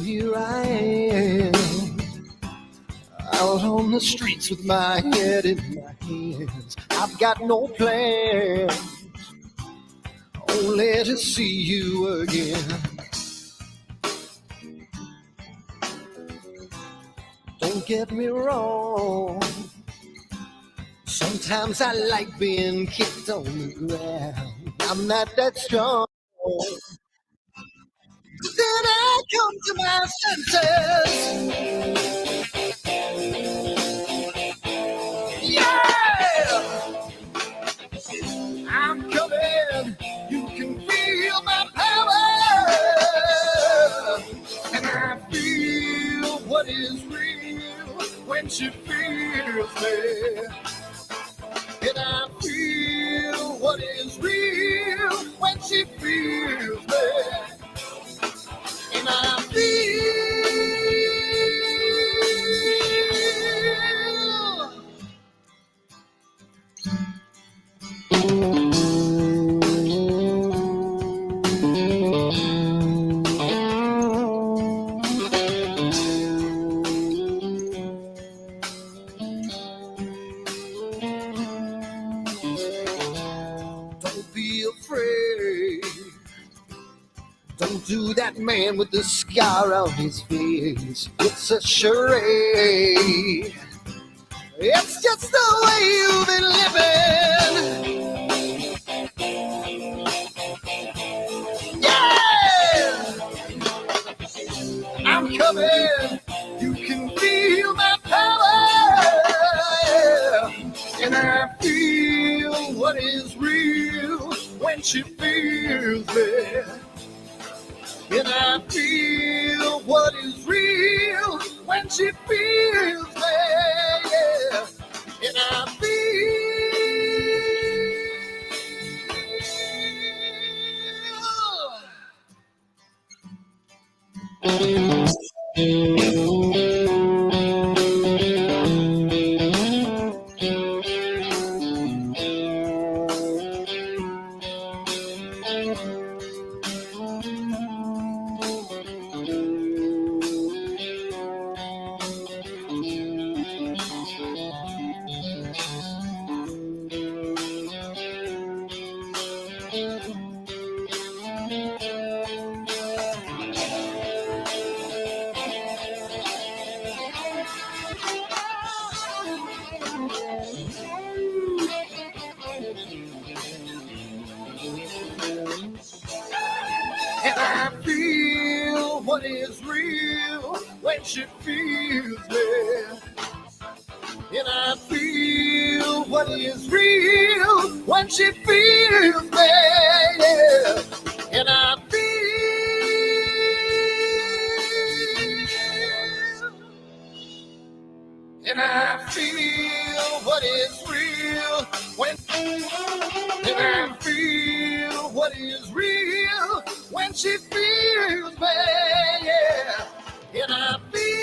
here I am, out on the streets with my head in my hands. I've got no plans, only to see you again. Don't get me wrong, sometimes I like being kicked on the ground. I'm not that strong. Then I come to my senses. Yeah! I'm coming. You can feel my power. And I feel what is real when she feels me. And I feel what is real when she feels me. And I feel don't be afraid. Don't do that man with the scar on his face. It's a charade. It's just the way you've been living. Yeah! I'm coming. You can feel my power. And I feel what is real when she feels me. And I feel what is real when she feels me. Yeah. And I feel what is real when she feels me. And I feel what is real when she feels me. Yeah. And I feel. And I feel what is real when. And I feel what is real when she feels me. Yeah. And I feel.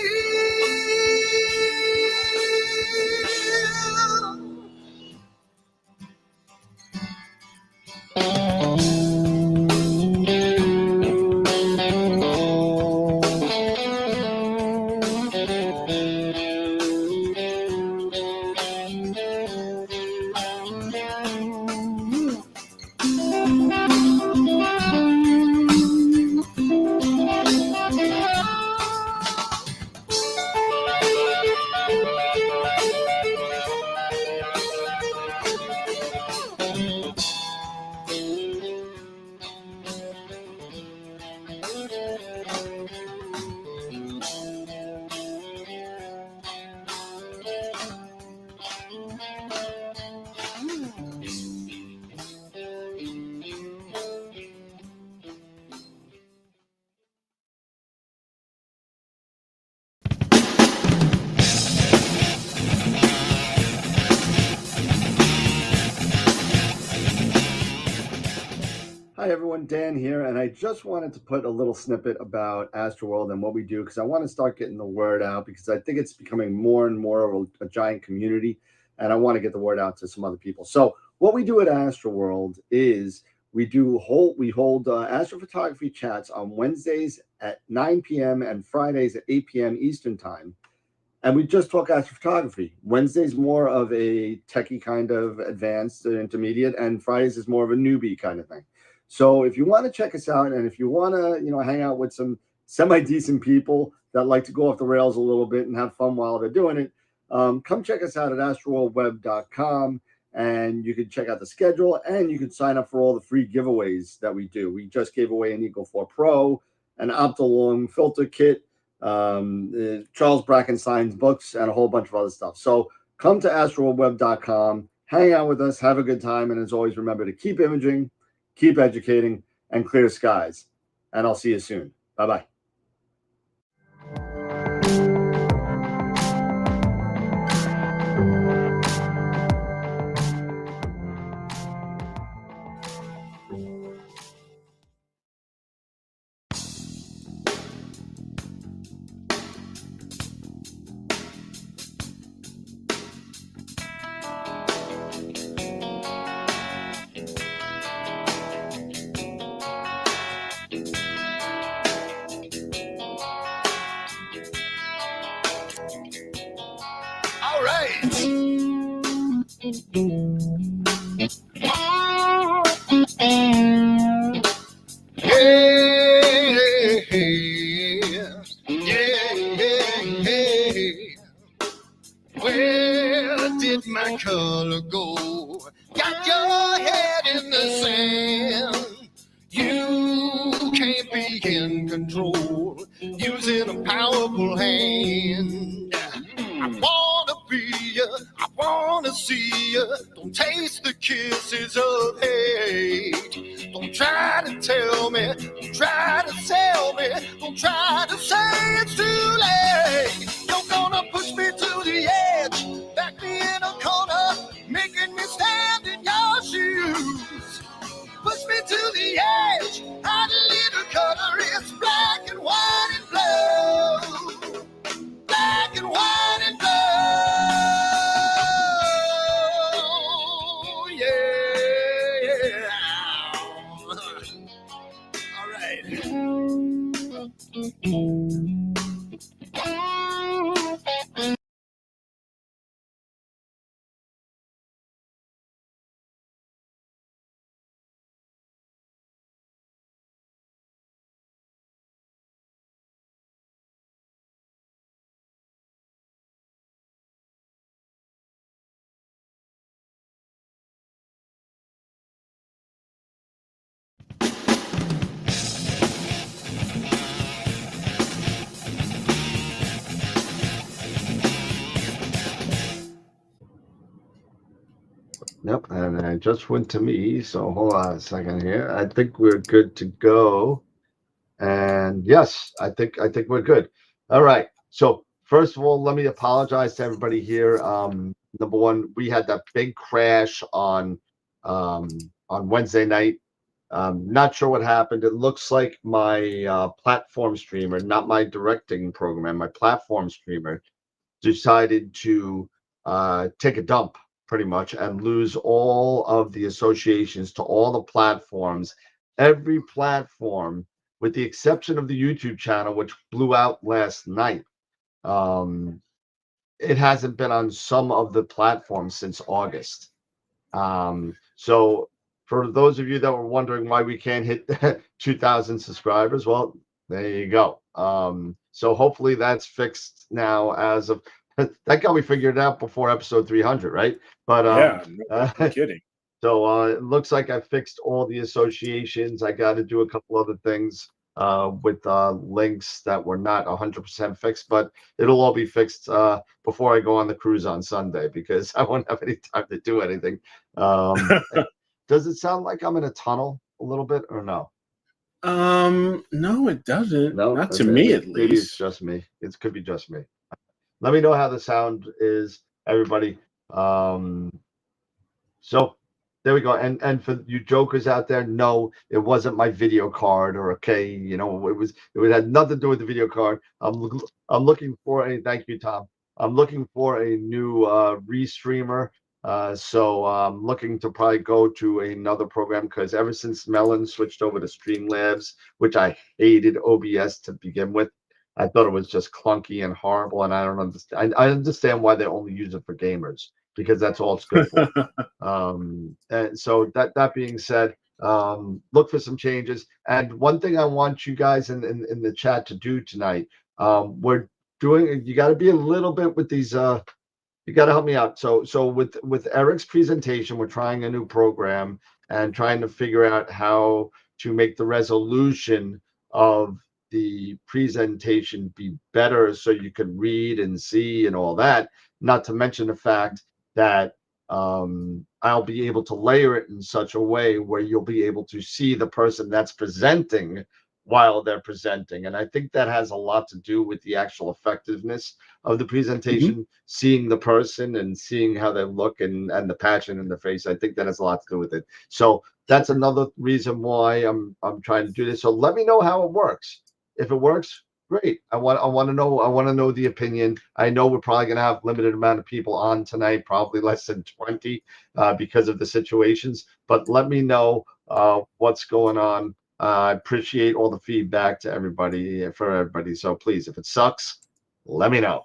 Hi everyone, Dan here, and I just wanted to put a little snippet about AstroWorld and what we do because I want to start getting the word out because I think it's becoming more and more of a giant community, and I want to get the word out to some other people. So what we do at AstroWorld is we hold astrophotography chats on Wednesdays at 9 p.m. and Fridays at 8 p.m. Eastern Time. And we just talk astrophotography. Wednesday's more of a techie kind of advanced intermediate, and Fridays is more of a newbie kind of thing. So if you want to check us out, and if you want to, hang out with some semi-decent people that like to go off the rails a little bit and have fun while they're doing it, come check us out at astroworldweb.com, and you can check out the schedule, and you can sign up for all the free giveaways that we do. We just gave away an Eagle 4 Pro, an Optolong filter kit, Charles Brackenstein's books, and a whole bunch of other stuff. So come to AstroWorldWeb.com, hang out with us, have a good time, and as always, remember to keep imaging, keep educating, and clear skies. And I'll see you soon. Bye-bye. All right. Where did my color go? Got your head in the sand. You can't be in control using a powerful hand. I wanna be ya, I wanna see ya. Don't taste the kisses of hate. Don't try to tell me, don't try to sell me, don't try to say it's too late. You're gonna push me to the edge, back me in a corner, making me stand in your shoes. Push me to the edge, hot little color, it's black and white and blue. Black and white and blue, yeah. All right. Yep, and it just went to me, so hold on a second here. I think we're good to go. And yes, I think we're good. All right. So first of all, let me apologize to everybody here. Number one, we had that big crash on Wednesday night. Not sure what happened. It looks like my platform streamer, not my directing program, my platform streamer, decided to take a dump pretty much and lose all of the associations to all the platforms. Every platform, with the exception of the YouTube channel, which blew out last night. It hasn't been on some of the platforms since August. So for those of you that were wondering why we can't hit 2,000 subscribers, well, there you go. So hopefully that's fixed now as of that got me figured out before episode 300, right? But no kidding. So it looks like I fixed all the associations. I got to do a couple other things with links that were not 100% fixed, but it'll all be fixed before I go on the cruise on Sunday because I won't have any time to do anything. Does it sound like I'm in a tunnel a little bit or no? No, it doesn't. No, not to me at least. Maybe it's just me. It could be just me. Let me know how the sound is, everybody. So there we go. And for you jokers out there, no, it wasn't my video card or okay, it had nothing to do with the video card. I'm looking for a thank you, Tom. I'm looking for a new restreamer So I'm looking to probably go to another program because ever since Mellon switched over to Streamlabs, which I hated OBS to begin with, I thought it was just clunky and horrible, and I don't understand. I understand why they only use it for gamers because that's all it's good for. And so that being said, look for some changes. And one thing I want you guys in the chat to do tonight, we're doing. You got to be a little bit with these. You got to help me out. So with Eric's presentation, we're trying a new program and trying to figure out how to make the resolution of the presentation be better so you can read and see and all that. Not to mention the fact that I'll be able to layer it in such a way where you'll be able to see the person that's presenting while they're presenting. And I think that has a lot to do with the actual effectiveness of the presentation, seeing the person and seeing how they look and the passion in the face. I think that has a lot to do with it. So that's another reason why I'm trying to do this. So let me know how it works. If it works, great. I want to know the opinion. I know we're probably going to have limited amount of people on tonight, probably less than 20 because of the situations. But let me know what's going on. I appreciate all the feedback to everybody for everybody. So please, if it sucks, let me know.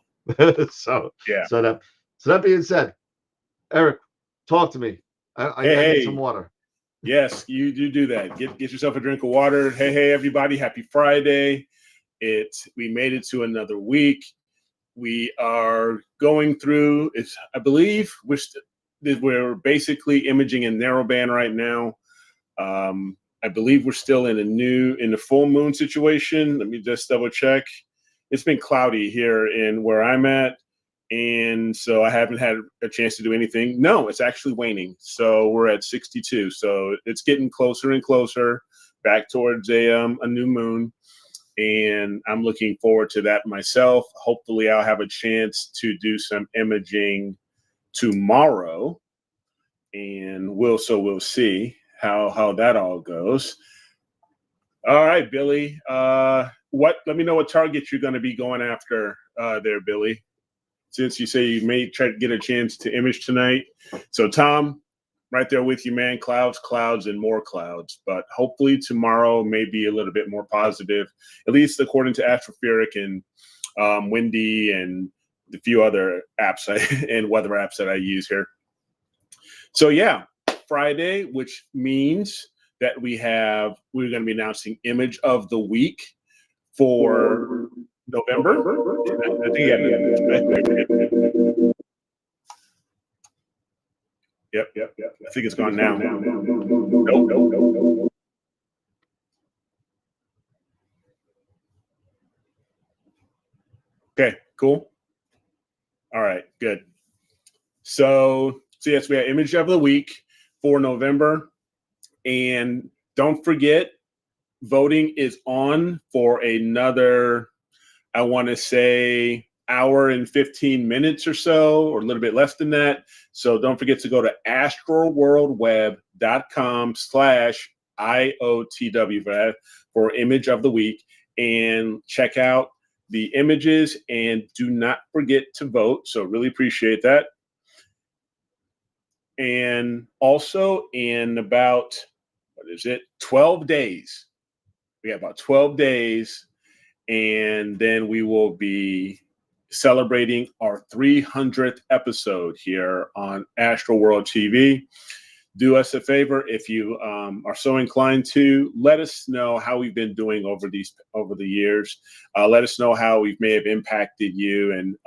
So that being said, Eric, talk to me. I need some water. Yes, you do that. Get yourself a drink of water. Hey, everybody! Happy Friday! We made it to another week. We are going through. I believe we're basically imaging in narrowband right now. I believe we're still in the full moon situation. Let me just double check. It's been cloudy here in where I'm at, and so I haven't had a chance to do anything. No, it's actually waning. So we're at 62. So it's getting closer and closer back towards a new moon, and I'm looking forward to that myself. Hopefully, I'll have a chance to do some imaging tomorrow, and we'll see how that all goes. All right, Billy. Let me know what target you're going to be going after there, Billy, since you say you may try to get a chance to image tonight. So Tom, right there with you, man. Clouds, and more clouds. But hopefully tomorrow may be a little bit more positive, at least according to Astrophyric and Windy and a few other apps and weather apps that I use here. So yeah, Friday, which means that we're going to be announcing image of the week for November. I think Yep. I think it's gone now. Nope. Okay, cool. All right, good. So yes, we have image of the week for November. And don't forget, voting is on for another, I want to say, hour and 15 minutes or so, or a little bit less than that. So don't forget to go to astroworldweb.com/IOTW for image of the week and check out the images, and do not forget to vote. So really appreciate that. And also in about, 12 days. We have about 12 days, and then we will be celebrating our 300th episode here on AstroWorld TV. Do us a favor, if you are so inclined to, let us know how we've been doing over the years. Let us know how we may have impacted you and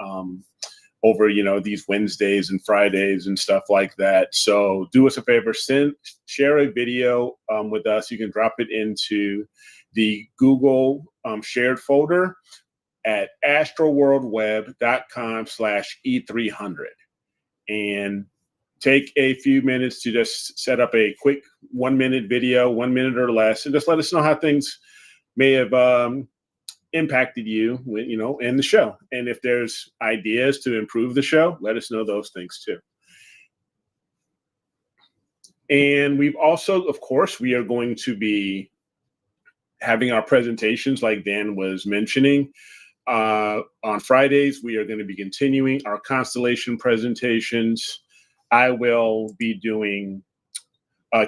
over these Wednesdays and Fridays and stuff like that. So do us a favor, share a video with us. You can drop it into the Google shared folder at astroworldweb.com/E300 and take a few minutes to just set up a quick 1-minute video, 1 minute or less, and just let us know how things may have impacted you, in the show. And if there's ideas to improve the show, let us know those things too. And we've also, of course, we are going to be having our presentations like Dan was mentioning. On Fridays, we are going to be continuing our Constellation presentations. I will be doing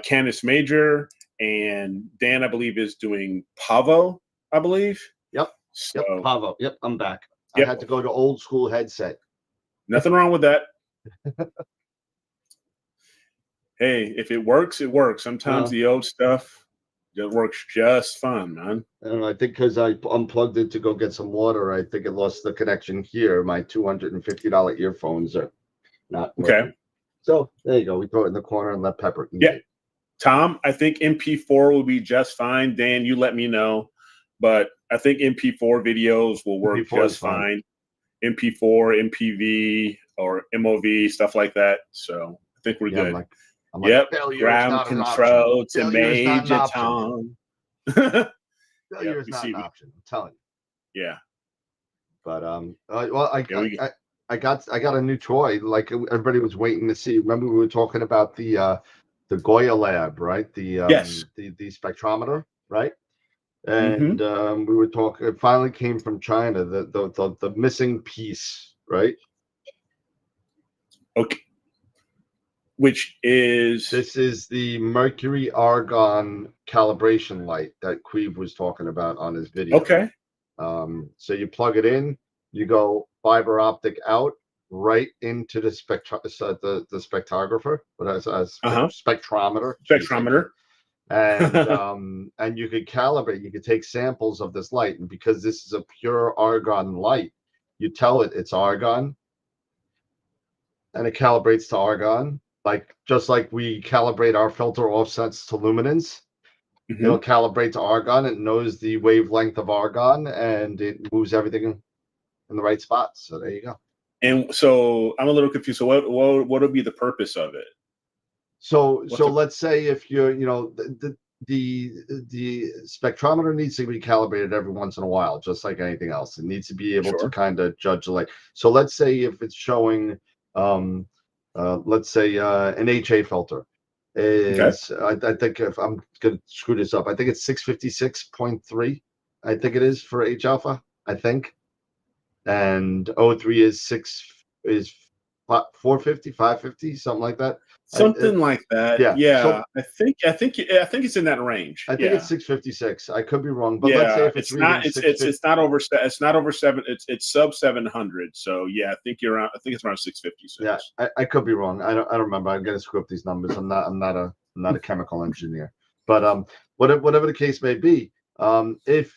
Canis Major, and Dan, I believe, is doing Pavo, I believe. Yep. So, Yep. Pavo. Yep. I'm back. Yep. I had to go to old school headset. Nothing wrong with that. Hey, if it works, it works. Sometimes the old stuff just works just fine, man. And I think because I unplugged it to go get some water, I think it lost the connection here. My $250 earphones are not working. Okay. So there you go. We throw it in the corner and let Pepper eat it. Tom, I think MP4 will be just fine. Dan, you let me know. But I think MP4 videos will work MP4 just fine. MP4, MPV, or MOV, stuff like that. So I think we're good. I'm like, Yep. failure Ground is not control an to option. Major Tom. Failure is not an option. I'm telling you. Yeah. But well, I got a new toy. Like everybody was waiting to see. Remember we were talking about the Goya Lab, right? The spectrometer, right? And we were talking. It finally came from China. The missing piece, right? Okay. Which is this is the mercury argon calibration light that Queeve was talking about on his video. Okay. So you plug it in, you go fiber optic out right into the spectrographer, spectrometer. Spectrometer. And you could calibrate. You could take samples of this light, and because this is a pure argon light, you tell it it's argon, and it calibrates to argon. Just like we calibrate our filter offsets to luminance, it'll calibrate to argon. It knows the wavelength of argon, and it moves everything in the right spots. So there you go. And so I'm a little confused. So what would be the purpose of it? So let's say if you're, the spectrometer needs to be calibrated every once in a while, just like anything else. It needs to be able to kind of judge the light. So let's say if it's showing, let's say an HA filter is, I think if I'm going to screw this up, I think it's 656.3. I think it is for H alpha, I think. And O3 is 450, 550, something like that. Something like that. Yeah. So, I think it's in that range. I think it's 656. I could be wrong, but let's say if it's not over 7. It's sub 700. So yeah, I think it's around 656. Yeah, I could be wrong. I don't remember. I'm gonna screw up these numbers. I'm not a chemical engineer. But whatever the case may be, if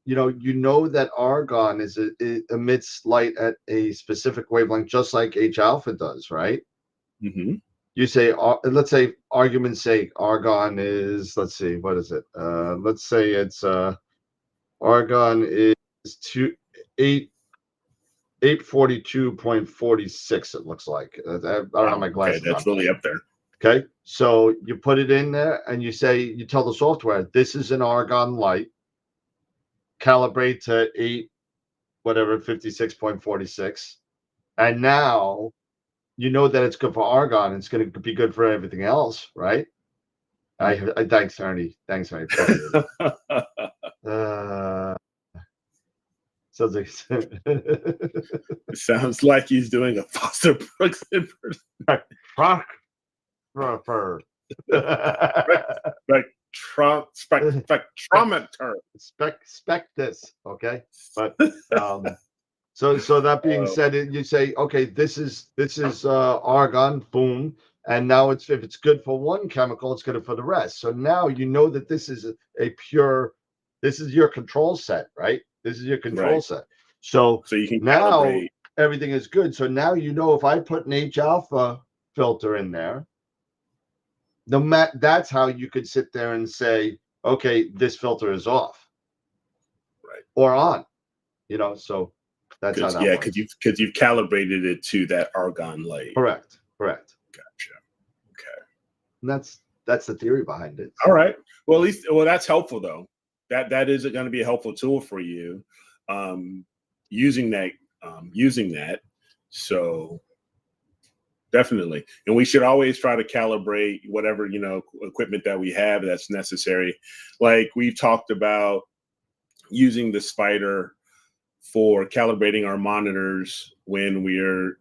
you know that argon it emits light at a specific wavelength, just like H alpha does, right? Mm-hmm. You say, let's say, argument's sake, argon is, let's see, what is it? Let's say it's argon is 842.46. It looks like. I don't have my glasses. Okay, that's really up there. Okay, so you put it in there, and you tell the software, this is an argon light. Calibrate to 56.46, and now you know that it's good for argon. It's going to be good for everything else, right? I thanks, Ernie. Thanks, Ernie. Sounds like he's doing a Foster Brooks impersonation. Spectrometer. Spec this, okay? But so that being said, you say, okay, this is argon, boom, and now if it's good for one chemical, it's good for the rest. So now you know that this is this is your control set, right? This is your control set. So you can now calibrate. Everything is good. So now you know if I put an H alpha filter in there, that's how you could sit there and say, okay, this filter is off, right, or on, so that's how that works. because you've calibrated it to that argon light. Correct. Gotcha. Okay. And that's the theory behind it. All right. Well, that's helpful though. That is going to be a helpful tool for you, using that. So definitely. And we should always try to calibrate whatever, equipment that we have that's necessary. Like we've talked about using the spider for calibrating our monitors when we're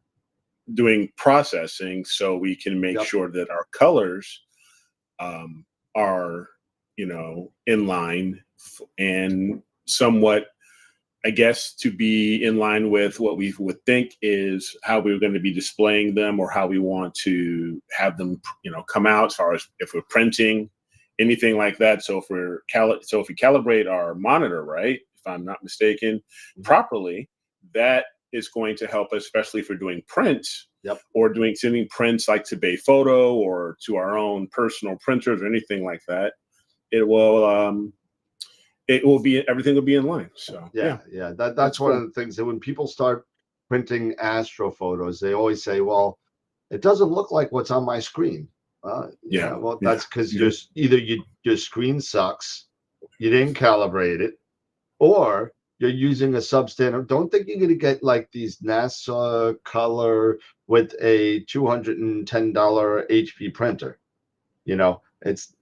doing processing so we can make sure that our colors are, in line and somewhat, I guess, to be in line with what we would think is how we're going to be displaying them or how we want to have them, come out as far as if we're printing, anything like that. So if we calibrate our monitor, right, if I'm not mistaken, properly, that is going to help us, especially if we're doing prints or sending prints like to Bay Photo or to our own personal printers or anything like that. It will be, everything will be in line. So that's one of the things that when people start printing astro photos, they always say, well, it doesn't look like what's on my screen. That's because either your screen sucks, you didn't calibrate it, or you're using a substandard. Don't think you're going to get like these NASA color with a $210 HP printer. It's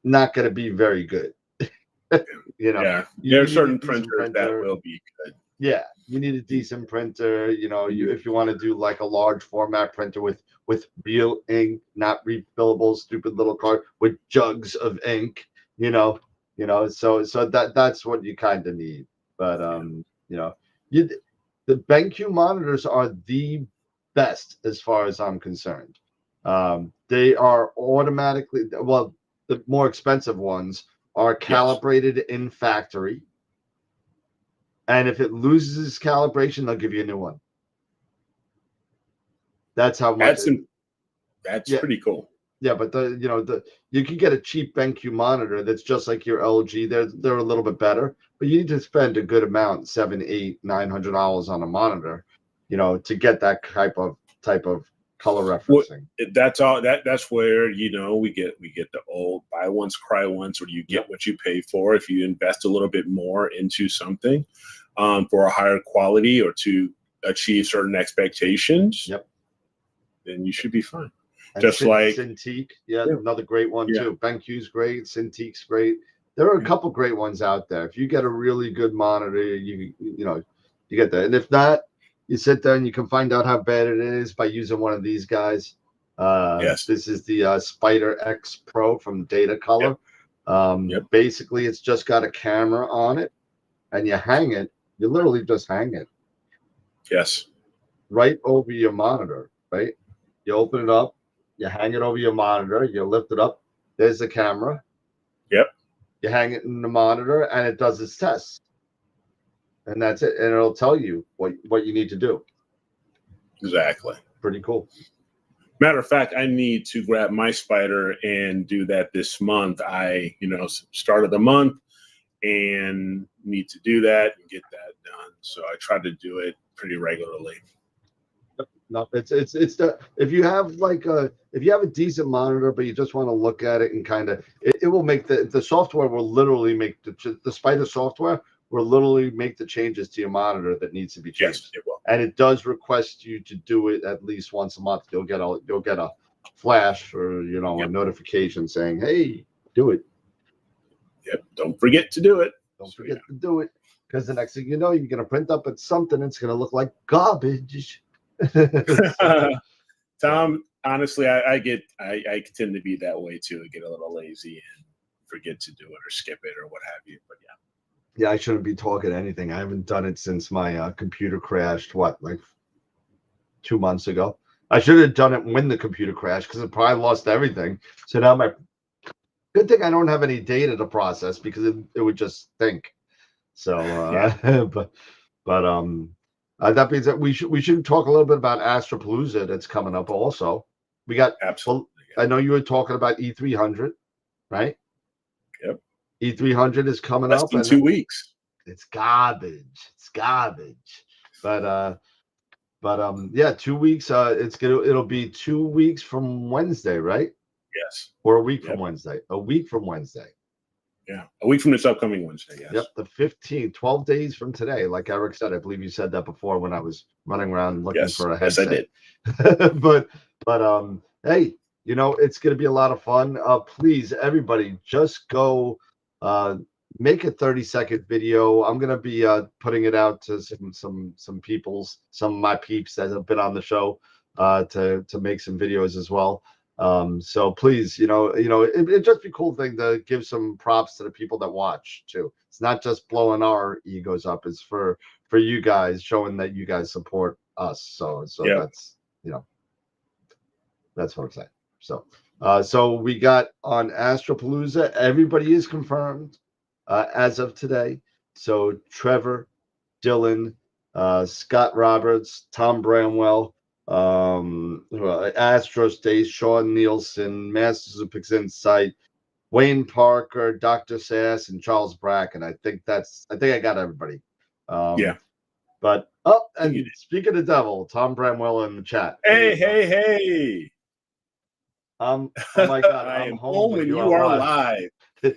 not going to be very good. There are certain printers that will be good. Yeah, you need a decent printer. If you want to do like a large format printer with real ink, not refillable, stupid little card with jugs of ink. So that's what you kind of need. But the BenQ monitors are the best as far as I'm concerned. They are automatically, well, the more expensive ones are calibrated in factory, and if it loses its calibration, they'll give you a new one. That's how much. That's pretty cool. Yeah, but you can get a cheap BenQ monitor that's just like your LG. They're a little bit better, but you need to spend a good amount, $700, $800, $900 on a monitor, to get that type of color referencing. That's where we get the old buy once cry once, or you get what you pay for. If you invest a little bit more into something for a higher quality or to achieve certain expectations, then you should be fine. And just like Cintiq, another great one too. BenQ's great, Cintiq's great. There are a couple great ones out there. If you get a really good monitor, you get that. And if not, you sit there and you can find out how bad it is by using one of these guys. This is the Spider X Pro from Data Color. Basically, it's just got a camera on it, and you hang it. You literally just hang it. Yes. Right over your monitor, right? You open it up, you hang it over your monitor, you lift it up. There's the camera. Yep. You hang it in the monitor, and it does its tests. And that's it. And it'll tell you what you need to do. Exactly. Pretty cool. Matter of fact, I need to grab my Spider and do that this month. I, started the month and need to do that and get that done. So I try to do it pretty regularly. No, it's if you have a decent monitor, but you just want to look at it and kind of, it will make the software will literally make the Spider software will literally make the changes to your monitor that needs to be changed. Yes, it will. And it does request you to do it at least once a month. You'll get a flash or a notification saying, "Hey, do it." Yep. Don't forget to do it. Don't forget to do it, because the next thing you know, you're gonna print up at something. It's gonna look like garbage. Tom, honestly, I tend to be that way too. I get a little lazy and forget to do it or skip it or what have you. But yeah, I shouldn't be talking anything. I haven't done it since my computer crashed. Like 2 months ago? I should have done it when the computer crashed because it probably lost everything. So now good thing I don't have any data to process because it would just stink. So, that means that we should talk a little bit about Astropalooza that's coming up also. We got absolutely. I know you were talking about E300, right? Yep. E300 is coming Less up than in 2 weeks. It's garbage. But 2 weeks. It'll be 2 weeks from Wednesday, right? Yes. Or a week from Wednesday. A week from Wednesday. Yeah, a week from this upcoming Wednesday. Yes. Yep, the 15th, 12 days from today. Like Eric said, I believe you said that before when I was running around looking for a headset. Yes, I did. but hey, it's going to be a lot of fun. Please, everybody, just go make a 30-second video. I'm going to be putting it out to some of my peeps that have been on the show. to make some videos as well. So please, it'd just be a cool thing to give some props to the people that watch too. It's not just blowing our egos up; it's for you guys, showing that you guys support us. So Yeah. that's that's what I'm saying. So we got on Astropalooza. Everybody is confirmed as of today. So Trevor, Dylan, Scott Roberts, Tom Bramwell, Astro Stace, Sean Nielsen, Masters of Pix Insight, Wayne Parker, Dr. Sass, and Charles Bracken. I think I got everybody. Yeah. But and speaking of devil, Tom Bramwell in the chat. Hey. Oh my God, I I'm am home when you are live. Hey,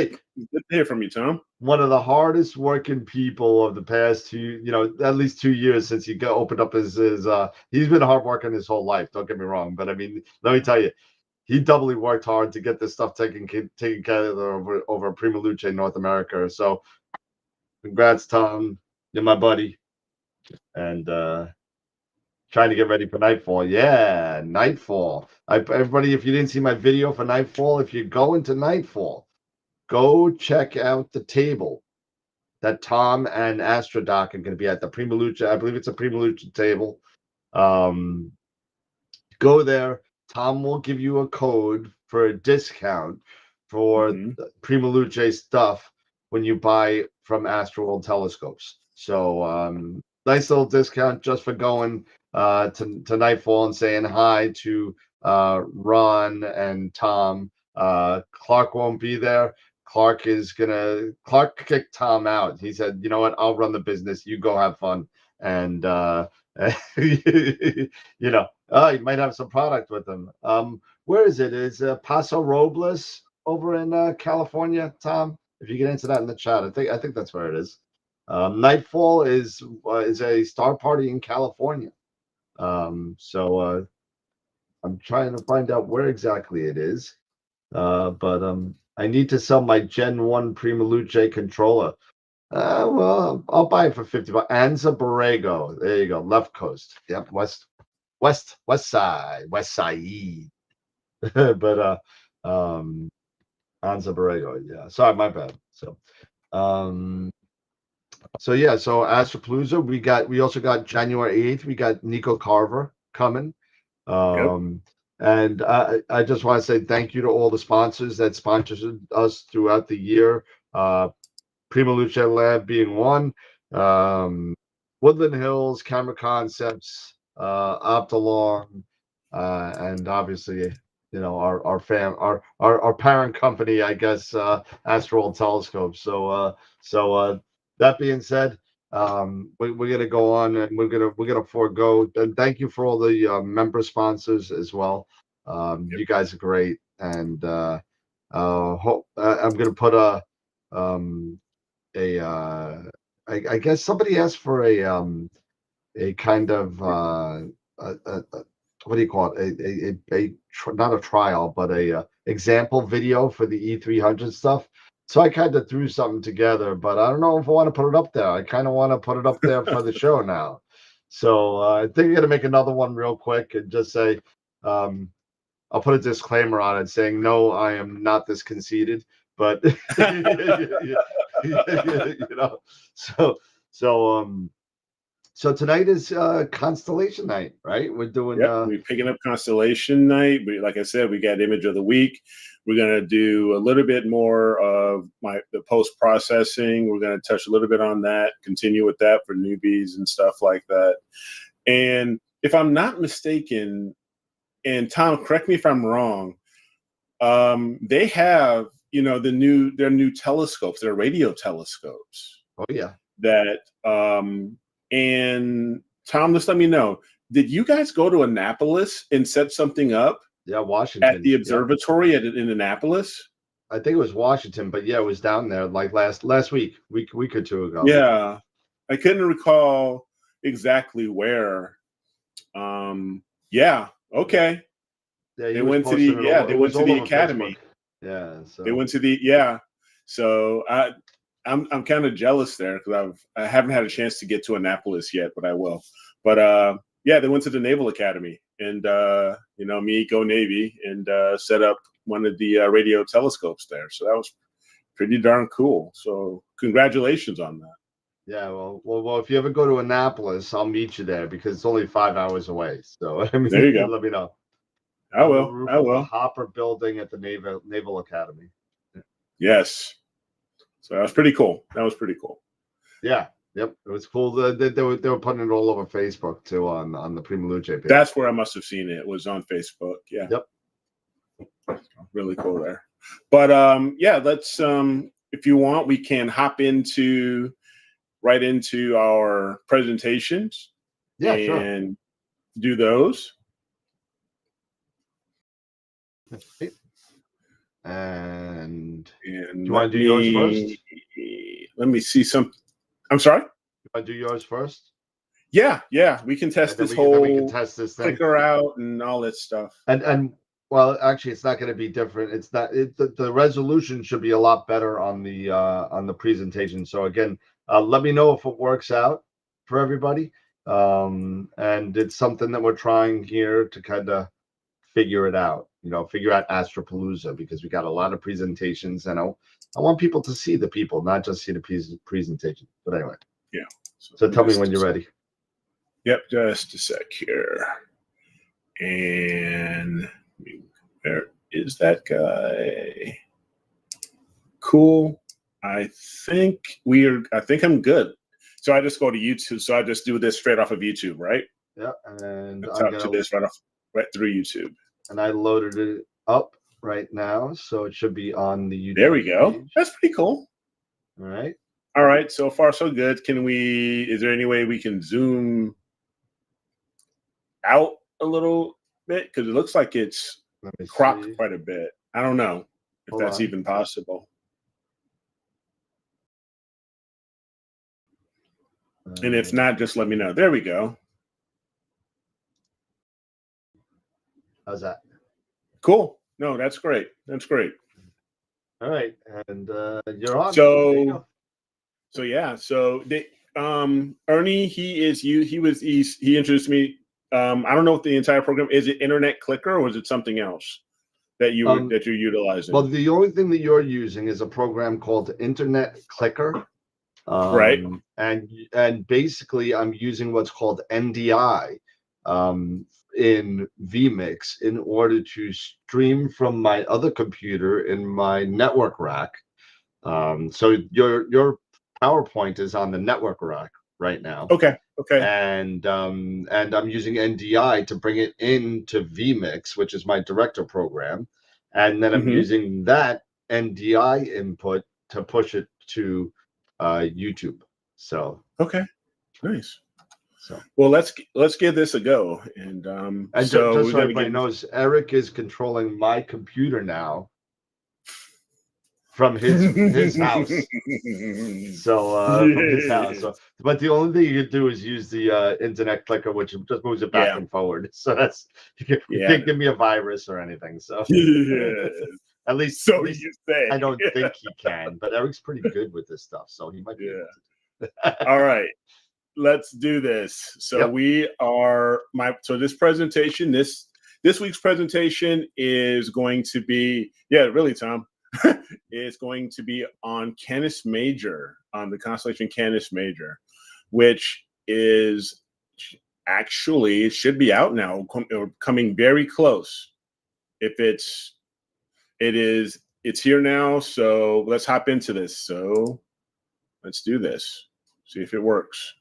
good to hear from you, Tom. One of the hardest working people of the past at least 2 years since he opened up his he's been hard working his whole life. Don't get me wrong, but I mean, let me tell you, he doubly worked hard to get this stuff taken care of over Prima Luce North America. So, congrats, Tom. You're my buddy, and trying to get ready for Nightfall. Yeah, Nightfall. Everybody, if you didn't see my video for Nightfall, if you go into Nightfall, go check out the table that Tom and Astrodoc are going to be at the Prima Luce. I believe it's a Prima Luce table. Go there. Tom will give you a code for a discount for Prima Luce stuff when you buy from AstroWorld telescopes. So nice little discount just for going to Nightfall and saying hi to Ron and Tom. Clark won't be there. Clark kicked Tom out. He said, you know what, I'll run the business. You go have fun. And you might have some product with them. Where is it? Is Paso Robles over in California, Tom? If you get into that in the chat, I think that's where it is. Nightfall is a star party in California. So I'm trying to find out where exactly it is. But I need to sell my Gen 1 Prima Luce controller. Well, I'll buy it for $50. Anza Borrego. There you go. Left coast. Yep. West side. But Anza Borrego. Yeah. Sorry, my bad. So Astropalooza, we also got January 8th. We got Nico Carver coming. And I just want to say thank you to all the sponsors that sponsored us throughout the year. Prima Luce Lab being one, Woodland Hills, Camera Concepts, Optolong, and obviously, our parent company, I guess, AstroWorld Telescope. So that being said, we're gonna go on and we're gonna forego. And thank you for all the member sponsors as well. You guys are great, and I'm gonna put I guess somebody asked for a kind of what do you call it? Not a trial, but a example video for the E300 stuff. So I kind of threw something together, but I don't know if I want to put it up there. I kind of want to put it up there for the show now. So I think I'm gonna make another one real quick and just say, I'll put a disclaimer on it saying, no, I am not this conceited, but so tonight is Constellation night, right? We're doing we're picking up Constellation night. Like I said, we got image of the week. We're gonna do a little bit more of the post processing. We're gonna touch a little bit on that, continue with that for newbies and stuff like that. And if I'm not mistaken, and Tom, correct me if I'm wrong, they have their new telescopes, their radio telescopes. Oh yeah. That and Tom, just let me know. Did you guys go to Annapolis and set something up? Yeah, Washington at the observatory in Annapolis. I think it was Washington, but yeah, it was down there like last week or two ago. Yeah, I couldn't recall exactly where. Yeah. Okay. Yeah, they went to the academy. Yeah, so they went to the So I'm kind of jealous there because I haven't had a chance to get to Annapolis yet, but I will. But Yeah, they went to the Naval Academy, and me, go Navy, and set up one of the radio telescopes there. So that was pretty darn cool. So congratulations on that. Yeah, well, if you ever go to Annapolis, I'll meet you there because it's only 5 hours away. So I mean, There you go. let me know. I On the will. roof I of the will. Hopper Building at the Naval Academy. Yes. So that was pretty cool. Yeah. Yep. It was cool. They were putting it all over Facebook too on the Prima Luce page. That's where I must have seen it. It was on Facebook. Yeah. Yep. Really cool there. But yeah, let's if you want, we can hop right into our presentations. Yeah, and do those. sure. And And you want to do yours first? Let me see some. I'm sorry? You want to do yours first? Yeah. We can test this then whole we can test this thing. clicker out and all that stuff. And well, actually, it's not going to be different. It's not. The resolution should be a lot better on the presentation. So again, let me know if it works out for everybody. And it's something that we're trying here to kind of figure it out. Figure out Astropalooza because we got a lot of presentations, and I want people to see the people, not just see the presentation. But anyway, yeah. So tell me when you're ready. Yep, just a sec here. And where is that guy? Cool. I think I'm good. So I just go to YouTube. So I just do this straight off of YouTube, right? Yeah, and I'm to this right through YouTube. And I loaded it up right now, so it should be on the YouTube. There we go. Page. That's pretty cool. All right. So far, so good. Is there any way we can zoom out a little bit? Because it looks like it's cropped quite a bit. I don't know if that's even possible. And if not, just let me know. There we go. How's that? Cool. No, that's great. All right, and you're on. So yeah. So Ernie, he introduced me. I don't know if the entire program is it Internet Clicker or is it something else that you're utilizing? Well, the only thing that you're using is a program called Internet Clicker. Right. And basically, I'm using what's called NDI in vMix in order to stream from my other computer in my network rack. So your PowerPoint is on the network rack right now. Okay. And I'm using NDI to bring it into vMix, which is my director program, and then I'm using that NDI input to push it to YouTube. So okay, nice. So well, let's give this a go. And so just so everybody knows, Eric is controlling my computer now from his house. So from his house. So, but the only thing you can do is use the Internet Clicker, which just moves it back and forward. So that's you can't give me a virus or anything. So at least you say. I don't think he can, but Eric's pretty good with this stuff, so he might be able to. All right, let's do this. So this presentation, this week's presentation is going to be really, Tom. It's going to be on Canis Major, on the Constellation Canis Major, which is actually, it should be out now, coming very close. It's here now. So let's hop into this. So let's do this. See if it works.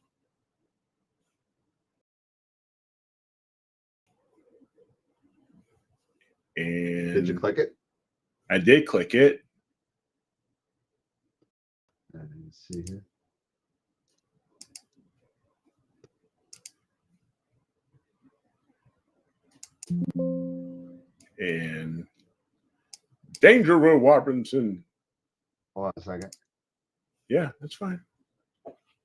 And did you click it? I did click it. Let's see here. And Danger, Will Robinson. Hold on a second. Yeah, that's fine.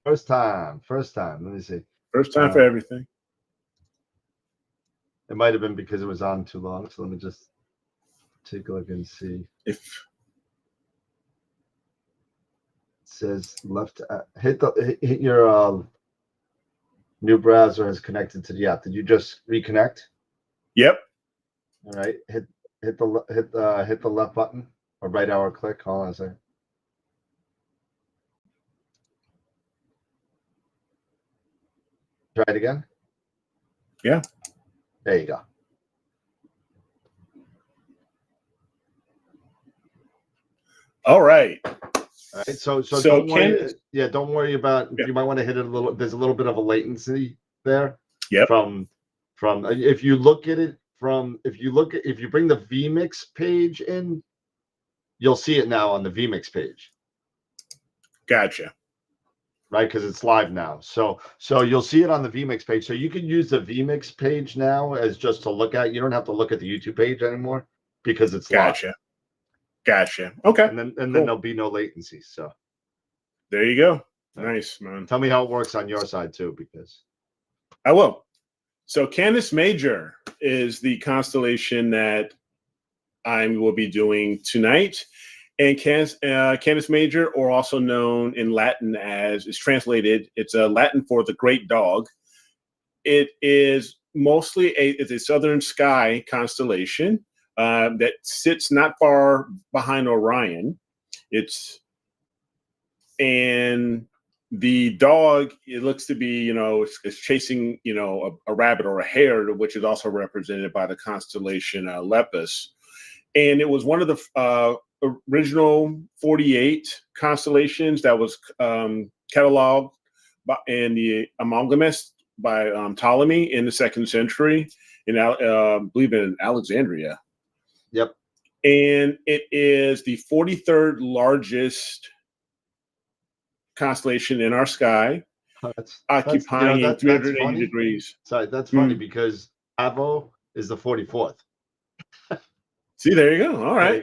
First time. Let me see. First time for everything. It might have been because it was on too long. So let me just take a look and see. If it says left, hit your New browser has connected to the app. Did you just reconnect? Yep. All right. Hit the left button or right arrow click. Hold on a second. Try it again. Yeah. There you go. All right. All right. So don't worry. Don't worry about. Yeah. You might want to hit it a little. There's a little bit of a latency there. Yep. From if you look at it if you bring the vMix page in, you'll see it now on the vMix page. Gotcha. Right, because it's live now. So you'll see it on the vMix page. So you can use the vMix page now as just to look at. You don't have to look at the YouTube page anymore because it's Gotcha. live. Gotcha. Okay. And then Cool. there'll be no latency. So there you go. Nice, man. Tell me how it works on your side too, because I will. So Canis Major is the constellation that I will be doing tonight. And Canis Major, or also known in Latin as, is translated, it's a Latin for the great dog. It is mostly it's a southern sky constellation that sits not far behind Orion. And the dog, it looks to be, is chasing, a rabbit or a hare, which is also represented by the constellation Lepus. And it was one of the original 48 constellations that was cataloged in the Amalgamus by Ptolemy in the 2nd century, I believe in Alexandria. Yep. And it is the 43rd largest constellation in our sky, occupying 380 degrees. Sorry, that's funny because Pavo is the 44th. See, there you go. All right.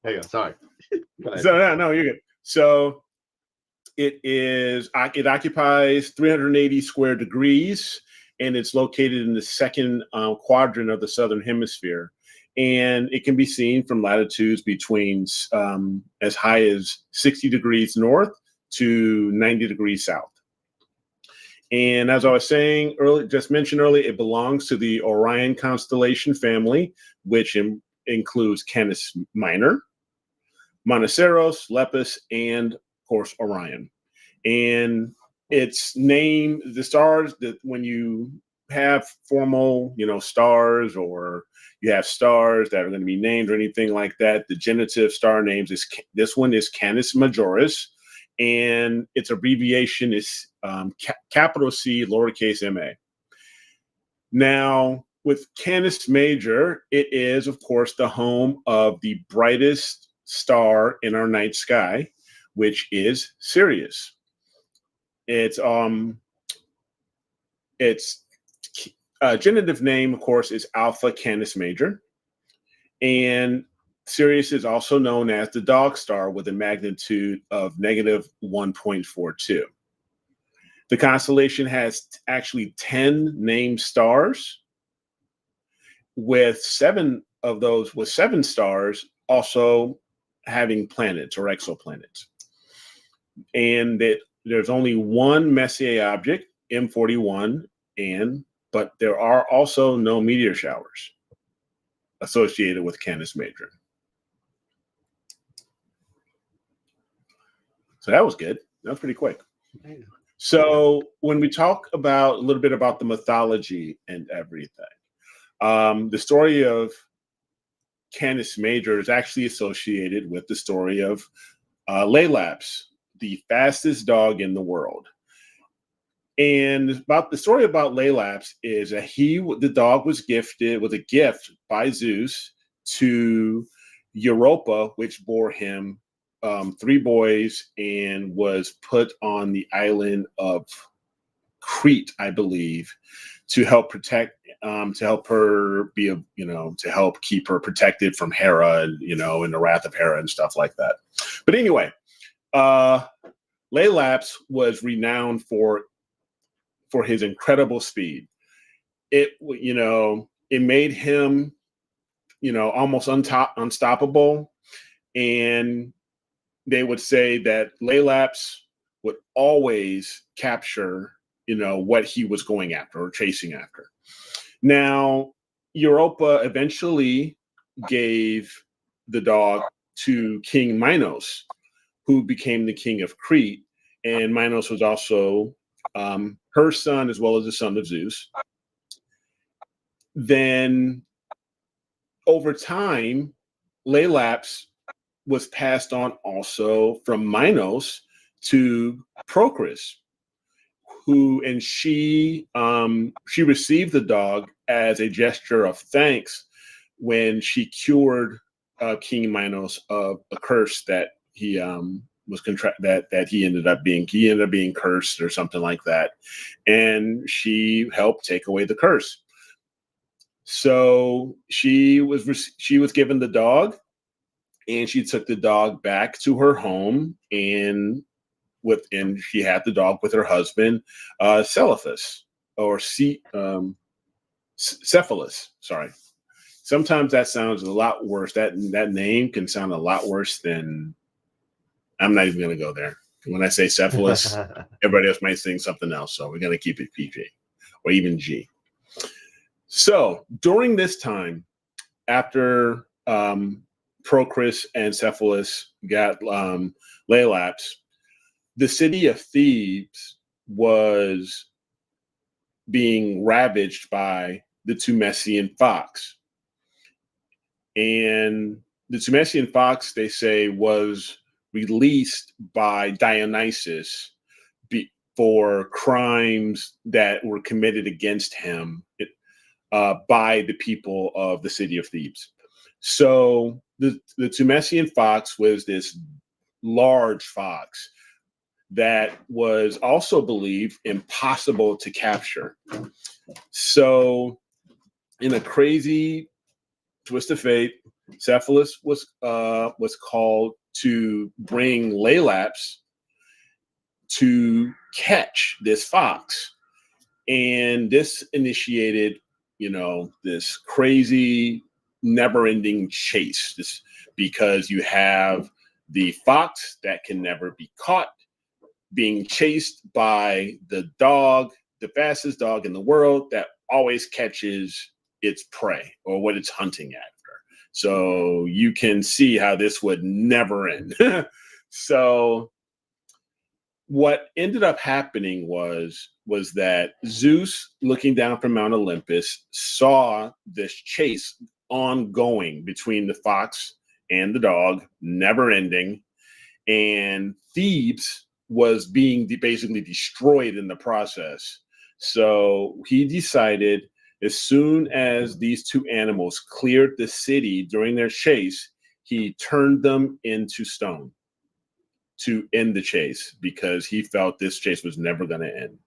There you go. Sorry. So no, you're good. So it occupies 380 square degrees, and it's located in the 2nd quadrant of the southern hemisphere. And it can be seen from latitudes between as high as 60 degrees north to 90 degrees south. And as I was saying earlier, it belongs to the Orion constellation family, which includes Canis Minor, Monoceros, Lepus, and of course Orion. And its name, the stars that when you have formal, stars, or you have stars that are going to be named or anything like that, the genitive star names this one is Canis Majoris, and its abbreviation is capital C, lowercase ma. Now, with Canis Major, it is, of course, the home of the brightest star in our night sky, which is Sirius. Its genitive name, of course, is Alpha Canis Major, and Sirius is also known as the dog star with a magnitude of negative 1.42. The constellation has actually 10 named stars, with 7 stars also having planets or exoplanets. And there's only one Messier object, M41, but there are also no meteor showers associated with Canis Major. So that was good. That was pretty quick. So when we talk about a little bit about the mythology and everything, the story of Canis Major is actually associated with the story of Laelaps, the fastest dog in the world. And about the story about Laelaps is that the dog was a gift by Zeus to Europa, which bore him 3 boys and was put on the island of Crete, I believe, to help protect, to help her to help keep her protected from Hera, and the wrath of Hera and stuff like that. But anyway, Laelaps was renowned for his incredible speed. It made him, almost unstoppable. And they would say that Laelaps would always capture what he was going after or chasing after. Now, Europa eventually gave the dog to King Minos, who became the king of Crete. And Minos was also her son, as well as the son of Zeus. Then over time, Laelaps was passed on also from Minos to Procris, she received the dog as a gesture of thanks when she cured King Minos of a curse that he that he ended up being cursed or something like that, and she helped take away the curse. So she was given the dog, and she took the dog back to her home, and she had the dog with her husband, Cephalus. Sorry. Sometimes that sounds a lot worse. That name can sound a lot worse than. I'm not even going to go there. When I say Cephalus, everybody else might think something else. So we're going to keep it PG or even G. So during this time, after Procris and Cephalus got Laelaps, the city of Thebes was being ravaged by the Tumesian fox. And the Tumesian fox, they say, was released by Dionysus for crimes that were committed against him by the people of the city of Thebes. So the Tumesian fox was this large fox that was also believed impossible to capture. So in a crazy twist of fate, Cephalus was called to bring Laelaps to catch this fox. And this initiated, this crazy never-ending chase, because you have the fox that can never be caught being chased by the dog, the fastest dog in the world that always catches its prey or what it's hunting after. So you can see how this would never end. So what ended up happening was that Zeus, looking down from Mount Olympus, saw this chase ongoing between the fox and the dog, never ending, and Thebes was being basically destroyed in the process. So he decided, as soon as these two animals cleared the city during their chase, he turned them into stone to end the chase, because he felt this chase was never going to end.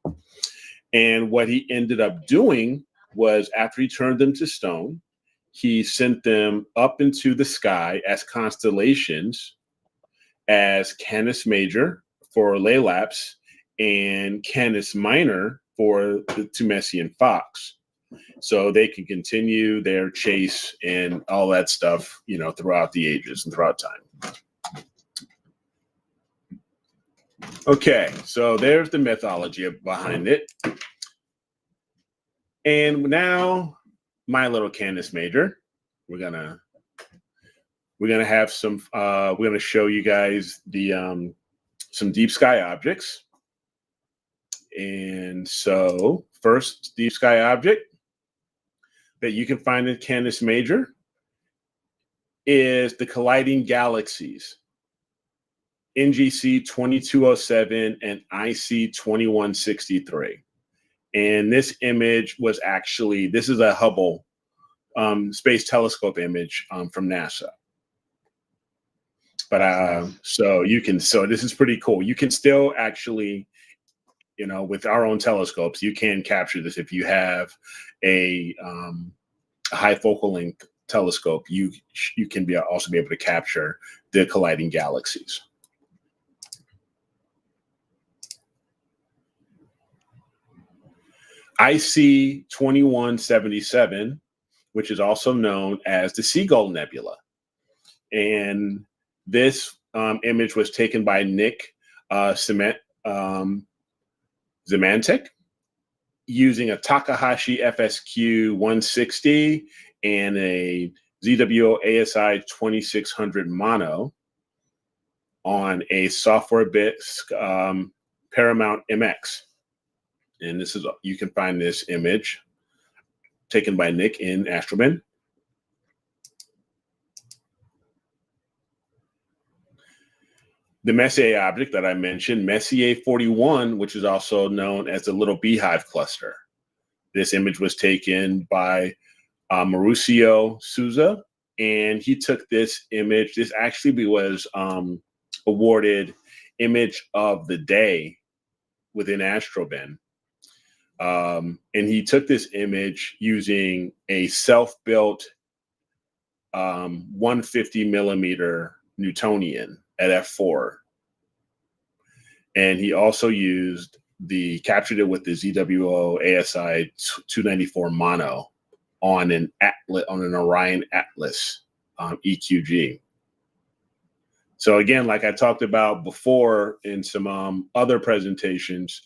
And what he ended up doing was, after he turned them to stone, he sent them up into the sky as constellations, as Canis Major for Laelaps and Canis Minor for the Tumesian fox, so they can continue their chase and all that stuff, throughout the ages and throughout time. Okay, so there's the mythology behind it. And now, my little Canis Major, we're gonna have some. We're gonna show you guys the some deep sky objects. And so, first deep sky object that you can find in Canis Major is the colliding galaxies, NGC 2207 and IC 2163. And this image was actually, this is a Hubble Space Telescope image from NASA. But so this is pretty cool. You can still actually, with our own telescopes, you can capture this. If you have a high focal length telescope, you can also be able to capture the colliding galaxies. IC 2177, which is also known as the Seagull Nebula. And this image was taken by Nick Zemantek. using a Takahashi FSQ 160 and a ZWO ASI 2600 mono on a software bit Paramount MX. And this is, you can find this image taken by Nick in AstroBin. The Messier object that I mentioned, Messier 41, which is also known as the Little Beehive Cluster. This image was taken by Mauricio Souza, and he took this image. This actually was awarded Image of the Day within AstroBin. And he took this image using a self-built 150 millimeter Newtonian at f4. And he also captured it with the ZWO ASI 294 mono on an Orion Atlas EQG. So again, like I talked about before in some other presentations,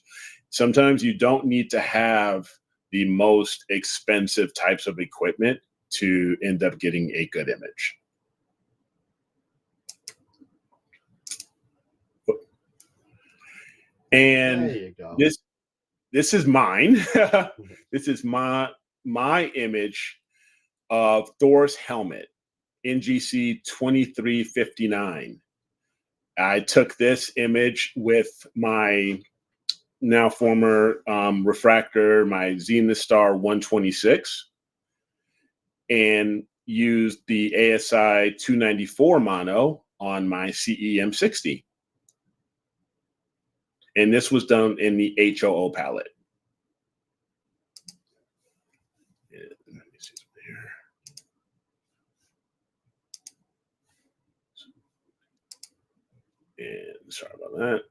sometimes you don't need to have the most expensive types of equipment to end up getting a good image. And there you go. This is mine. This is my image of Thor's helmet, NGC 2359. I took this image with my now former refractor, my Zenith Star 126, and used the ASI 294 mono on my CEM60. And this was done in the HOO palette. Let me see here. And sorry about that.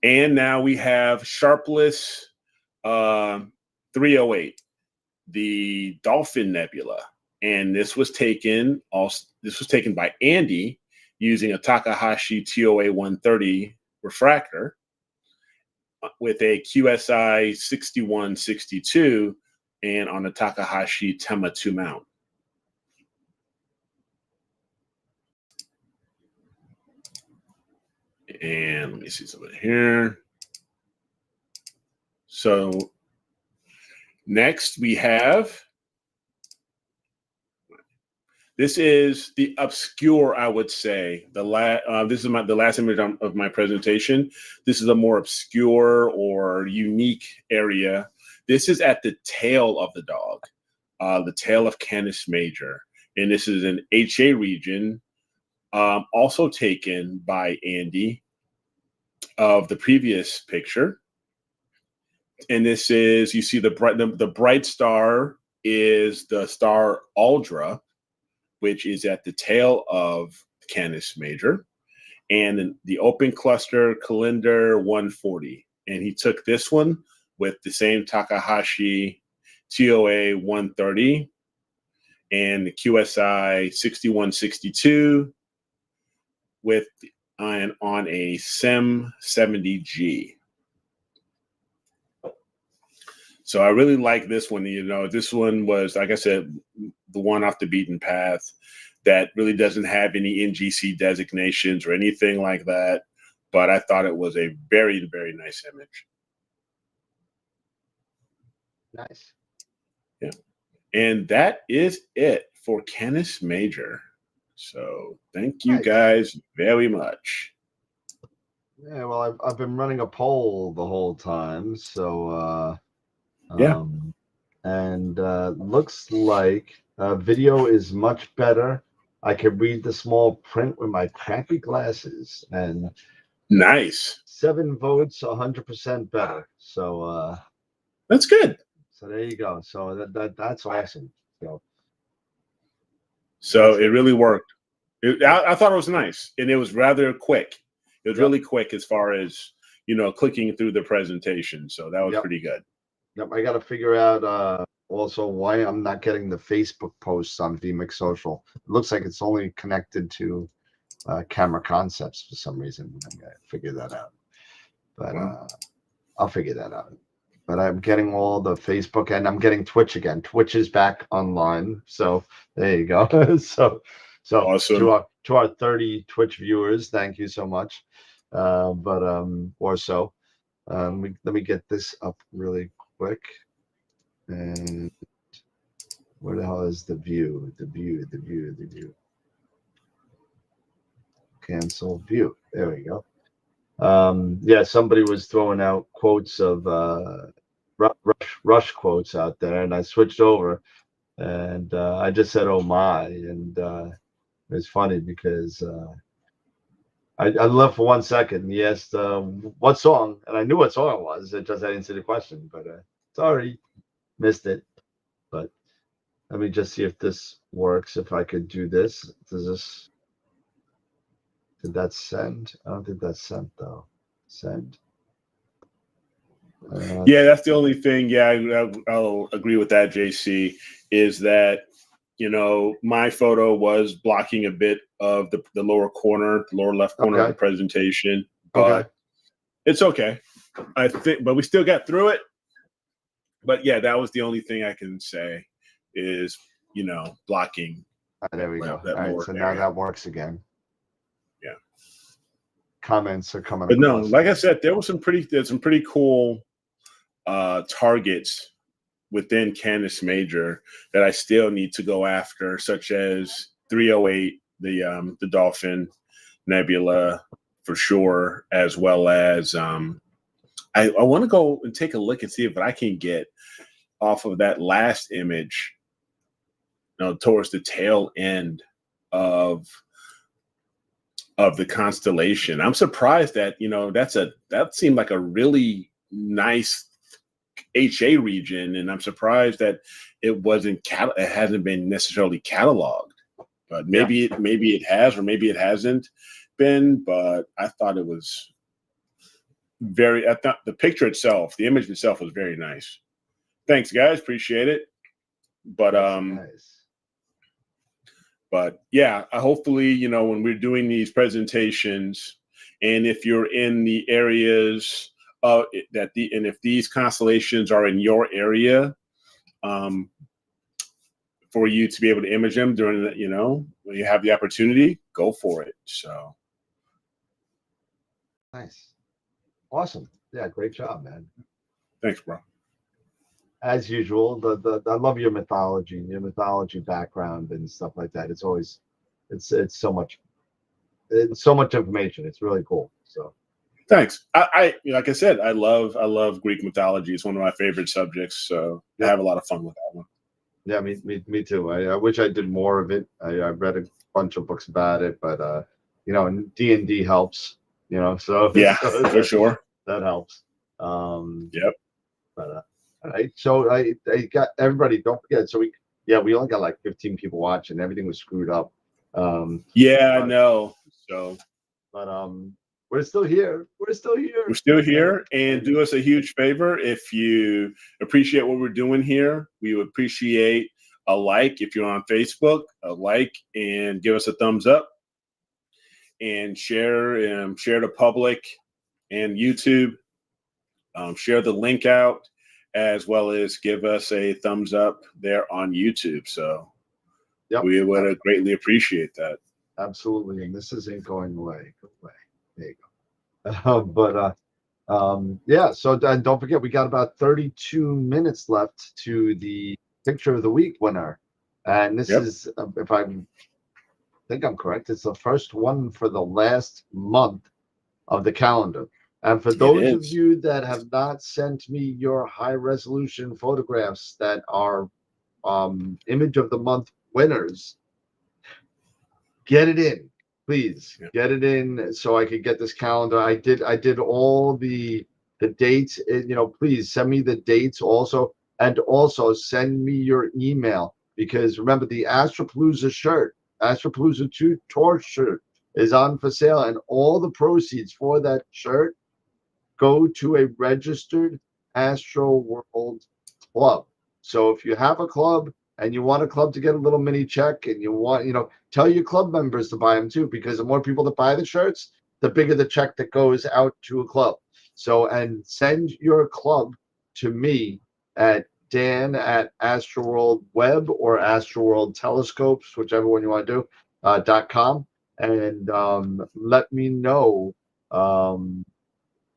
And now we have Sharpless 308, the Dolphin Nebula. And this was taken by Andy using a Takahashi TOA 130 refractor with a QSI 6162 and on a Takahashi Tema 2 mount. And let me see something here. So next we have, this is the obscure, I would say. This is the last image of my presentation. This is a more obscure or unique area. This is at the tail of the dog, the tail of Canis Major. And this is an HA region, also taken by Andy of the previous picture. And this is, you see the bright star is the star Aldra, which is at the tail of Canis Major, and the open cluster Calendar 140. And he took this one with the same Takahashi TOA 130 and the QSI 6162 with on a SEM 70G. So I really like this one. You know, this one was, like I said, the one off the beaten path that really doesn't have any NGC designations or anything like that. But I thought it was a very, very nice image. Nice. Yeah. And that is it for Canis Major. So thank you guys very much. Yeah, well, I've been running a poll the whole time, so yeah. And looks like video is much better. I can read the small print with my crappy glasses, and nice. 7 votes, 100% better. So that's good. So there you go. So that's awesome. So it really worked. I thought it was nice, and it was rather quick. It was really quick as far as, you know, clicking through the presentation. So that was pretty good. Yep, I got to figure out also why I'm not getting the Facebook posts on VMix Social. It looks like it's only connected to camera concepts for some reason. I gotta figure that out. But I'll figure that out. But I'm getting all the Facebook and I'm getting Twitch again. Twitch is back online. So there you go. so Awesome. to our 30 Twitch viewers, thank you so much. Or so. Let me get this up really quick. And where the hell is the view? The view. Cancel view. There we go. Yeah, somebody was throwing out quotes of Rush quotes out there, and I switched over, and I just said, "Oh my!" And it's funny because I left for 1 second. And he asked what song, and I knew what song it was. It just I didn't see the question, but sorry, missed it. But let me just see if this works. If I could do this, does this? Did that send? I don't think that's sent though. Send. Yeah, that's the only thing. Yeah, I'll agree with that, JC, is that, my photo was blocking a bit of the lower corner, the lower left corner of the presentation, but it's okay. I think, but we still got through it. But yeah, that was the only thing I can say is, blocking. There we go. That All right, so area. now that works again. Yeah. Comments are coming But across. no, like I said, there's some pretty cool targets within Canis Major that I still need to go after, such as 308, the Dolphin Nebula for sure, as well as I want to go and take a look and see if I can get off of that last image, towards the tail end of the Constellation. I'm surprised that that seemed like a really nice HA region, and I'm surprised that it hasn't been necessarily cataloged. But maybe it has, or maybe it hasn't been. But I thought it was I thought the picture itself, the image itself, was very nice. Thanks, guys, appreciate it. But nice. But yeah, hopefully, when we're doing these presentations, and if you're in the areas and if these constellations are in your area, for you to be able to image them during the, when you have the opportunity, go for it. So nice, awesome, yeah, great job, man. Thanks, bro. As usual, I love your mythology background and stuff like that. It's always, it's so much information. It's really cool. So, thanks. I like I said, I love Greek mythology. It's one of my favorite subjects. So I have a lot of fun with that one. Yeah, me too. I wish I did more of it. I read a bunch of books about it, but D&D helps. So yeah, for sure, that helps. Yep. But all right, so I got everybody. Don't forget. So we only got like 15 people watching. Everything was screwed up. I know. So, but we're still here. We're still here. And do us a huge favor. If you appreciate what we're doing here, we would appreciate a like. If you're on Facebook, a like, and give us a thumbs up, and share to public and YouTube. Share the link out, as well as give us a thumbs up there on YouTube. So we would greatly appreciate that. Absolutely. And this isn't going away. Go away. There you go. Yeah. So don't forget, we got about 32 minutes left to the picture of the week winner. And this is, if I think I'm correct, it's the first one for the last month of the calendar. And for those of you that have not sent me your high resolution photographs that are image of the month winners, get it in, please. Get it in so I could get this calendar. I did all the dates. Please send me the dates also, and also send me your email, because remember, the Astropalooza shirt, Astropalooza 2 tour shirt, is on for sale, and all the proceeds for that shirt go to a registered AstroWorld club. So if you have a club and you want a club to get a little mini check, and you want, tell your club members to buy them too, because the more people that buy the shirts, the bigger the check that goes out to a club. So, and send your club to me at Dan at AstroWorld Web or AstroWorld Telescopes, whichever one you want to do, .com, and let me know.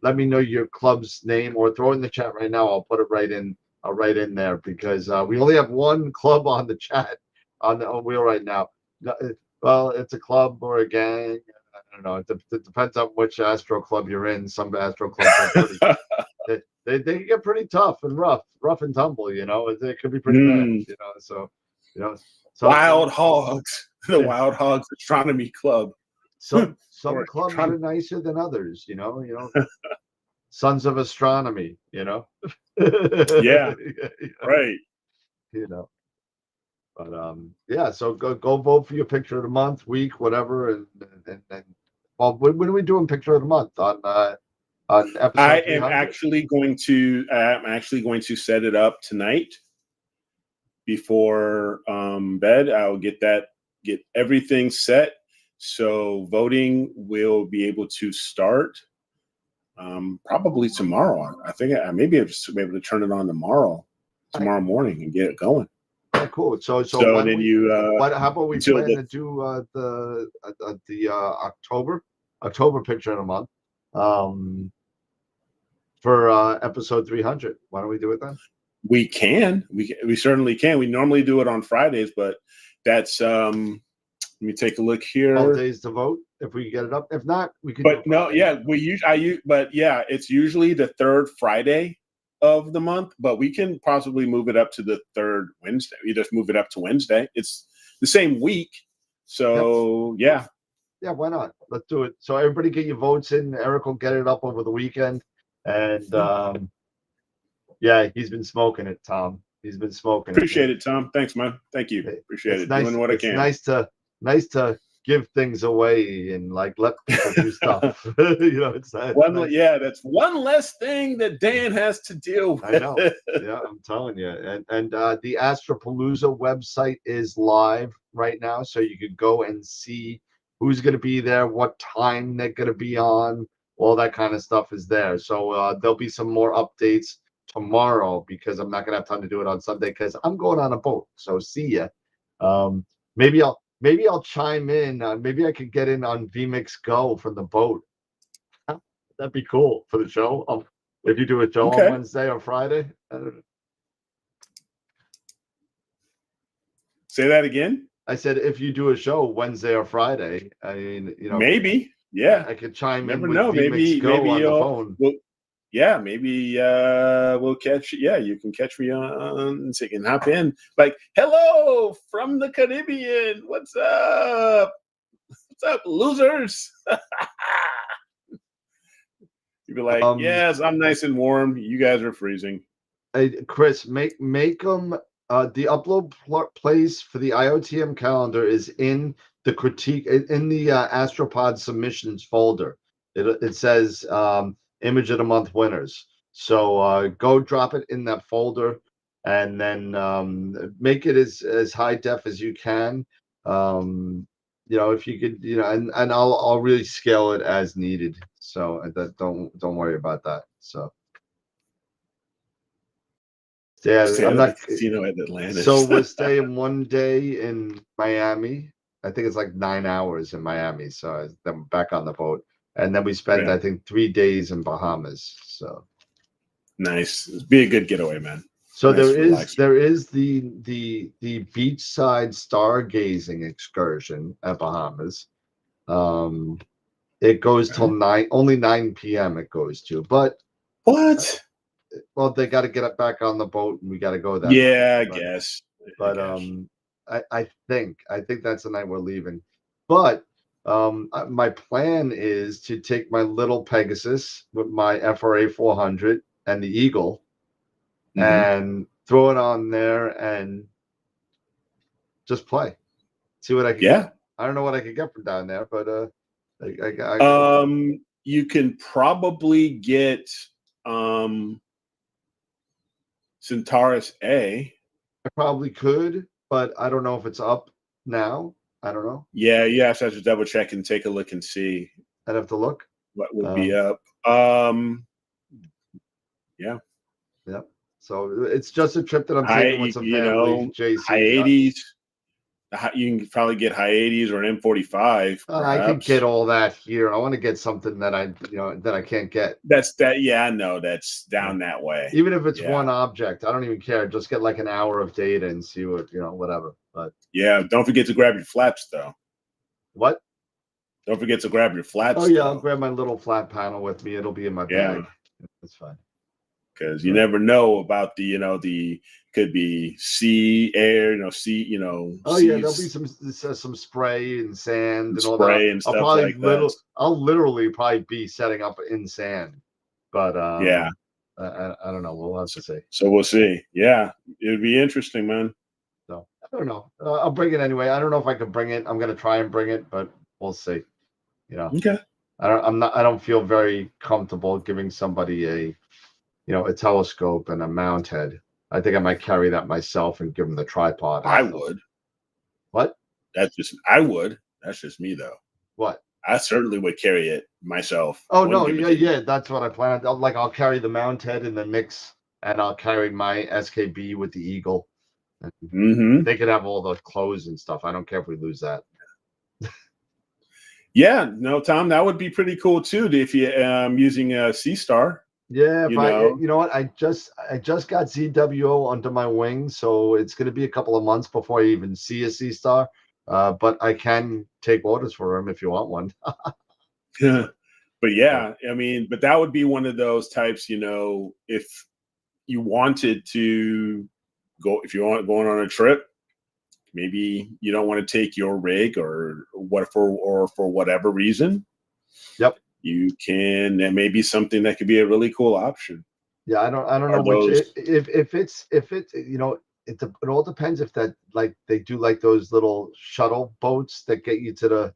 Let me know your club's name, or throw it in the chat right now. I'll put it right in. I'll write in there, because we only have one club on the chat on the wheel right now. Well, it's a club or a gang. I don't know. It depends on which Astro club you're in. Some Astro clubs are pretty. They can get pretty tough and rough and tumble. It could be pretty bad. So Wild Hogs, the Wild Hogs Astronomy Club. Some clubs are nicer than others. Sons of Astronomy. Yeah, right. But yeah. So go vote for your picture of the month, week, whatever, and well, when are we doing picture of the month on episode? I'm actually going to set it up tonight before bed. I'll get everything set, so voting will be able to start probably tomorrow. I think maybe I'll just be able to turn it on tomorrow morning and get it going. Oh, cool. So then how about we plan to do the October picture in a month for episode 300? Why don't we do it then? We can. We certainly can. We normally do it on Fridays, but that's let me take a look here. 12 days to vote if we get it up. If not, we can. But no, yeah, it's usually the third Friday of the month, but we can possibly move it up to the third Wednesday. We just move it up to Wednesday. It's the same week, so yeah. Yeah, why not? Let's do it. So everybody get your votes in. Eric will get it up over the weekend, and yeah, he's been smoking it, Tom. He's been smoking it. Appreciate it, Tom. Thanks, man. Thank you. Appreciate it. Nice, doing what I can. Nice to give things away and let people do stuff. It's nice. That's one less thing that Dan has to deal with. I know. Yeah, I'm telling you. And the Astropalooza website is live right now, so you could go and see who's going to be there, what time they're going to be on, all that kind of stuff is there. So there'll be some more updates tomorrow, because I'm not going to have time to do it on Sunday because I'm going on a boat. So see ya. Maybe I'll chime in. Maybe I could get in on VMix Go from the boat. That'd be cool for the show. If you do a show on Wednesday or Friday. Say that again. I said if you do a show Wednesday or Friday. I mean, maybe. Yeah, I could chime in. Never know. Maybe on the phone. Maybe we'll catch. Yeah, you can catch me on, so you can hop in. Like, hello from the Caribbean. What's up? What's up, losers? You'd be like, yes, I'm nice and warm. You guys are freezing. Hey, Chris, make them. The upload place for the IOTM calendar is in the critique in the Astropod submissions folder. It says image of the month winners. So go drop it in that folder, and then make it as high def as you can. If you could, and I'll really scale it as needed. So don't worry about that. So. Yeah, I'm not. Casino at Atlantis. So we're staying one day in Miami. I think it's like 9 hours in Miami. So then back on the boat, and then we spend I think 3 days in Bahamas. So nice. It'd be a good getaway, man. So nice, there is the beachside stargazing excursion at Bahamas. It goes till only 9 p.m. It goes to, but what? Well, they got to get it back on the boat, and we got to go that. Yeah, night, I guess. But I think that's the night we're leaving. But my plan is to take my little Pegasus with my FRA 400 and the Eagle, and throw it on there and just play. See what I can get. I don't know what I could get from down there, but you can probably get Centaurus A. I probably could. but I don't know if it's up now. I don't know. Yeah, you have to double check and take a look and see I'd have to look. what would be up. Yeah. Yep. So it's just a trip that I'm taking with some family. JC Hi-80s. You can probably get Hi-80s or an M45. I could get all that here. I want to get something that I can't get. Yeah, I know that's down that way. Even if it's one object, I don't even care. Just get like an hour of data and see what whatever. But yeah, don't forget to grab your flaps though. What? Don't forget to grab your flaps. Oh yeah, I'll grab my little flat panel with me. It'll be in my bag. That's fine. Because you never know about the could be sea, air, sea, Oh yeah, there'll be some spray and sand and all that. And stuff like that. I'll literally probably be setting up in sand, but yeah, I don't know. We'll have to see. So we'll see. Yeah, it would be interesting, man. So I don't know. I'll bring it anyway. I don't know if I can bring it. I'm gonna try and bring it, but we'll see. Okay. I don't feel very comfortable giving somebody a telescope and a mount head. I think I might carry that myself and give them the tripod. I would. What? I would. That's just me though. What? I certainly would carry it myself. Oh no, yeah, that's what I plan. I'll carry the mount head in the mix, and I'll carry my SKB with the Eagle. Mm-hmm. They could have all the clothes and stuff. I don't care if we lose that. Yeah, no, Tom, that would be pretty cool too if you using a C-Star. Yeah, you know what? I just got ZWO under my wing, so it's going to be a couple of months before I even see a C-Star. But I can take orders for him if you want one. But yeah, I mean, but that would be one of those types, if you wanted to go, if you want going on a trip, maybe you don't want to take your rig or for whatever reason. Yep. You can, that may be something that could be a really cool option. Yeah, I don't know which if it's it all depends if that they do like those little shuttle boats that get you to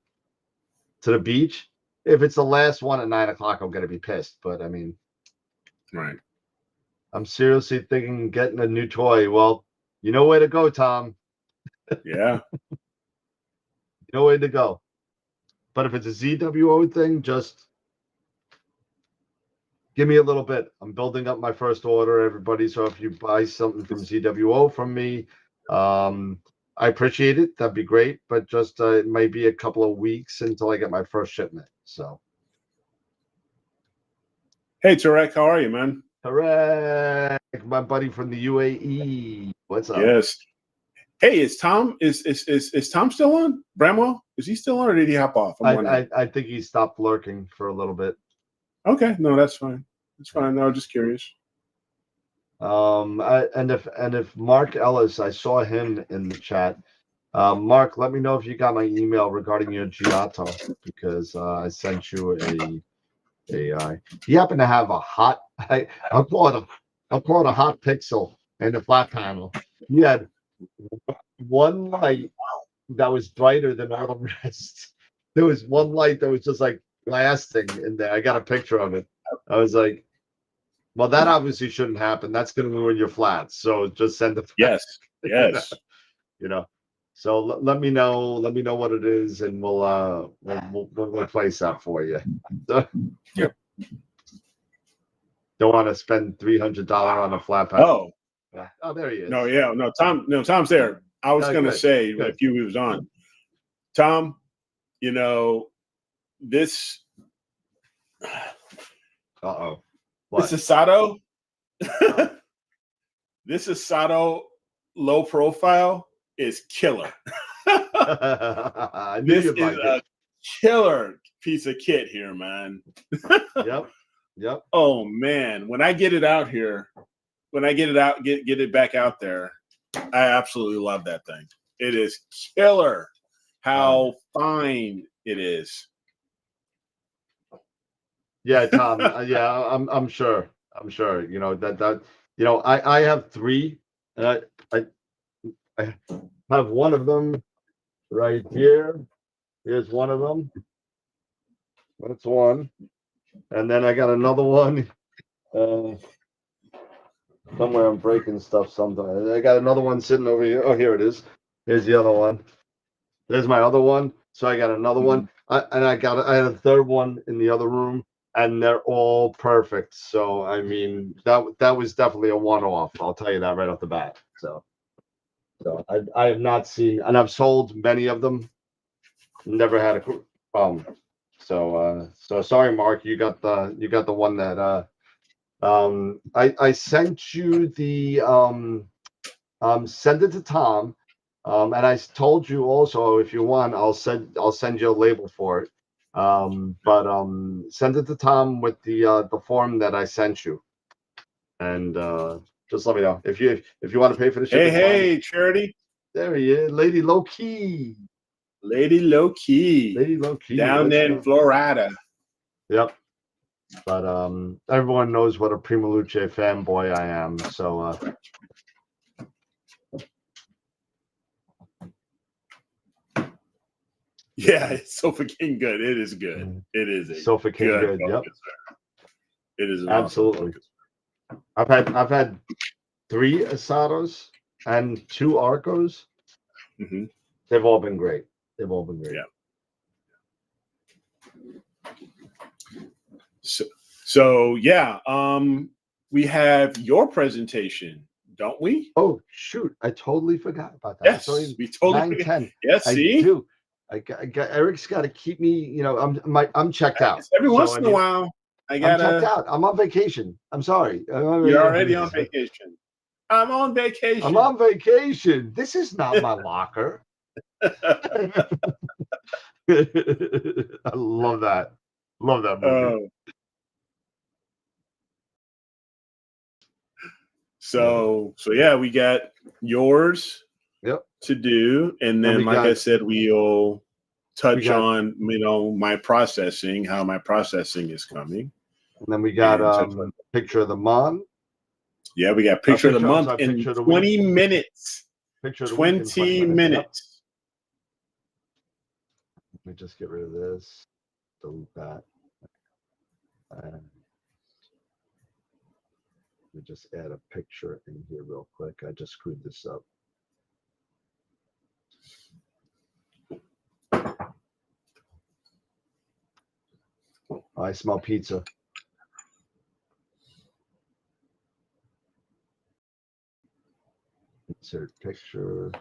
the beach. If it's the last one at 9 o'clock, I'm gonna be pissed. But I mean, right. I'm seriously thinking of getting a new toy. Well, you know where to go, Tom. Yeah. You know where to go. But if it's a ZWO thing, just give me a little bit. I'm building up my first order, everybody. So if you buy something from ZWO from me, I appreciate it. That'd be great. But just it might be a couple of weeks until I get my first shipment. So. Hey, Tarek, how are you, man? Tarek, my buddy from the UAE. What's up? Yes. Hey, is Tom still on? Bramwell? Is he still on, or did he hop off? I think he stopped lurking for a little bit. Okay, no, that's fine. That's fine. No, I'm just curious. And if Mark Ellis, I saw him in the chat. Mark, let me know if you got my email regarding your Giotto, because I sent you a he happened to have a hot I'll call it a hot pixel in the flat panel. He had one light that was brighter than all the rest. There was one light that was just like blasting in there. I got a picture of it. I was like, well, that obviously shouldn't happen. That's going to ruin your flats. So just send the yes. So let me know what it is, and we'll replace that for you. Yep. Don't want to spend $300 on a flat panel. Oh, there he is. Tom's there. I was going to say if he was on, Tom, this. What? This Asato. This Asato low profile is killer. This is a killer piece of kit here, man. Yep. Oh man, when I get it out here, get it back out there, I absolutely love that thing. It is killer how fine it is. Yeah, Tom. I'm sure. I have three. I have one of them right here. Here's one of them. That's one. And then I got another one. Somewhere I'm breaking stuff sometimes. I got another one sitting over here. Oh, here it is. Here's the other one. There's my other one. So I got another one. I had a third one in the other room, and they're all perfect. So I mean, that was definitely a one-off. I'll tell you that right off the bat. So I have not seen, and I've sold many of them. Never had a problem. So sorry, Mark. You got the one that I sent you the send it to Tom. And I told you also, if you want, I'll send you a label for it. But send it to Tom with the form that I sent you, and just let me know if you want to pay for the shipping. Hey, Charity. There he is, Lady Low Key. Lady Low Key. Lady Low Key. Down there in Florida. Yep. But everyone knows what a Prima Luce fanboy I am. So yeah, it's so fucking good. It is good. It is so fucking good. Yep. It is absolutely. Awesome. I've had 3 Asados and 2 Arcos. Mm-hmm. They've all been great. Yeah. So yeah, we have your presentation, don't we? Oh shoot, I totally forgot about that. Yes, we totally 9:10. Yes, see, I do. I got Eric's got to keep me. You know, I'm checked out. Every once in a while, I'm checked out. I'm on vacation. I'm sorry. You're already on vacation. I'm on vacation. I'm on vacation. This is not my locker. I love that. Love that movie. So yeah, we got yours. Yep. To do, and then like I said, we'll touch on my processing, how my processing is coming. And then we got picture of the month. Yeah, we got picture of the month in 20 minutes. Picture of the 20 minutes. Let me just get rid of this. Delete that. Let me just add a picture in here real quick. I just screwed this up. I smell pizza. Insert picture.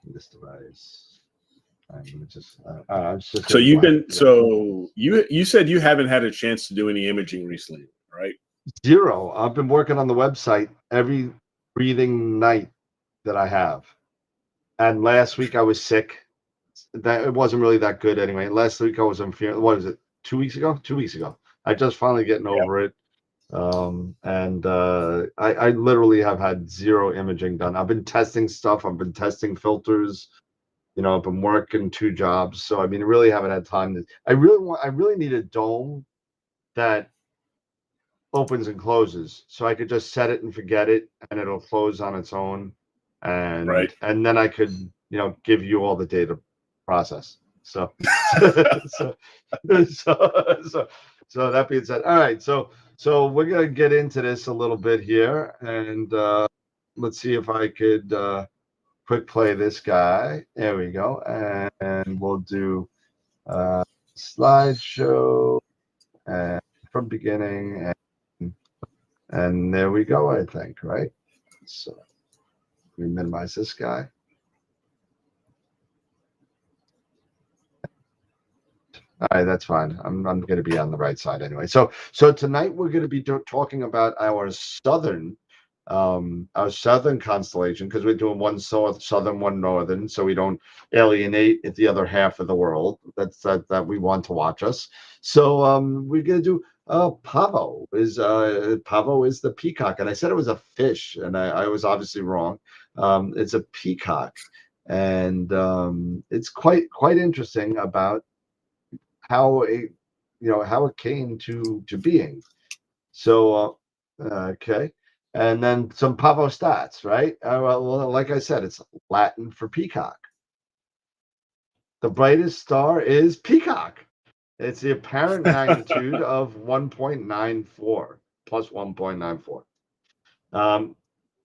This device. I'm just. So you've been. So you said you haven't had a chance to do any imaging recently, right? 0. I've been working on the website every breathing night that I have. And last week I was sick. That it wasn't really that good anyway. Last week I was on fear. What was it? 2 weeks ago? 2 weeks ago. I just finally getting over it. I literally have had 0 imaging done. I've been testing stuff. I've been testing filters. You know, I've been working 2 jobs. So I mean, I really haven't had time to. I really need a dome that opens and closes, so I could just set it and forget it, and it'll close on its own. And and then I could, give you all the data process. So so that being said, all right, so we're gonna get into this a little bit here, and let's see if I could quick play this guy. There we go, and we'll do slideshow and from beginning, and there we go. I think, right? So we minimize this guy. All right, that's fine. I'm going to be on the right side anyway. So tonight we're going to be talking about our southern constellation, because we're doing one southern, one northern, so we don't alienate the other half of the world that we want to watch us. So we're going to do Pavo is the peacock, and I said it was a fish, and I was obviously wrong. It's a peacock, and it's quite interesting about how it came to being. So okay, and then some Pavo stats, right? Well, like I said, it's Latin for peacock. The brightest star is Peacock. It's the apparent magnitude of 1.94 plus 1.94.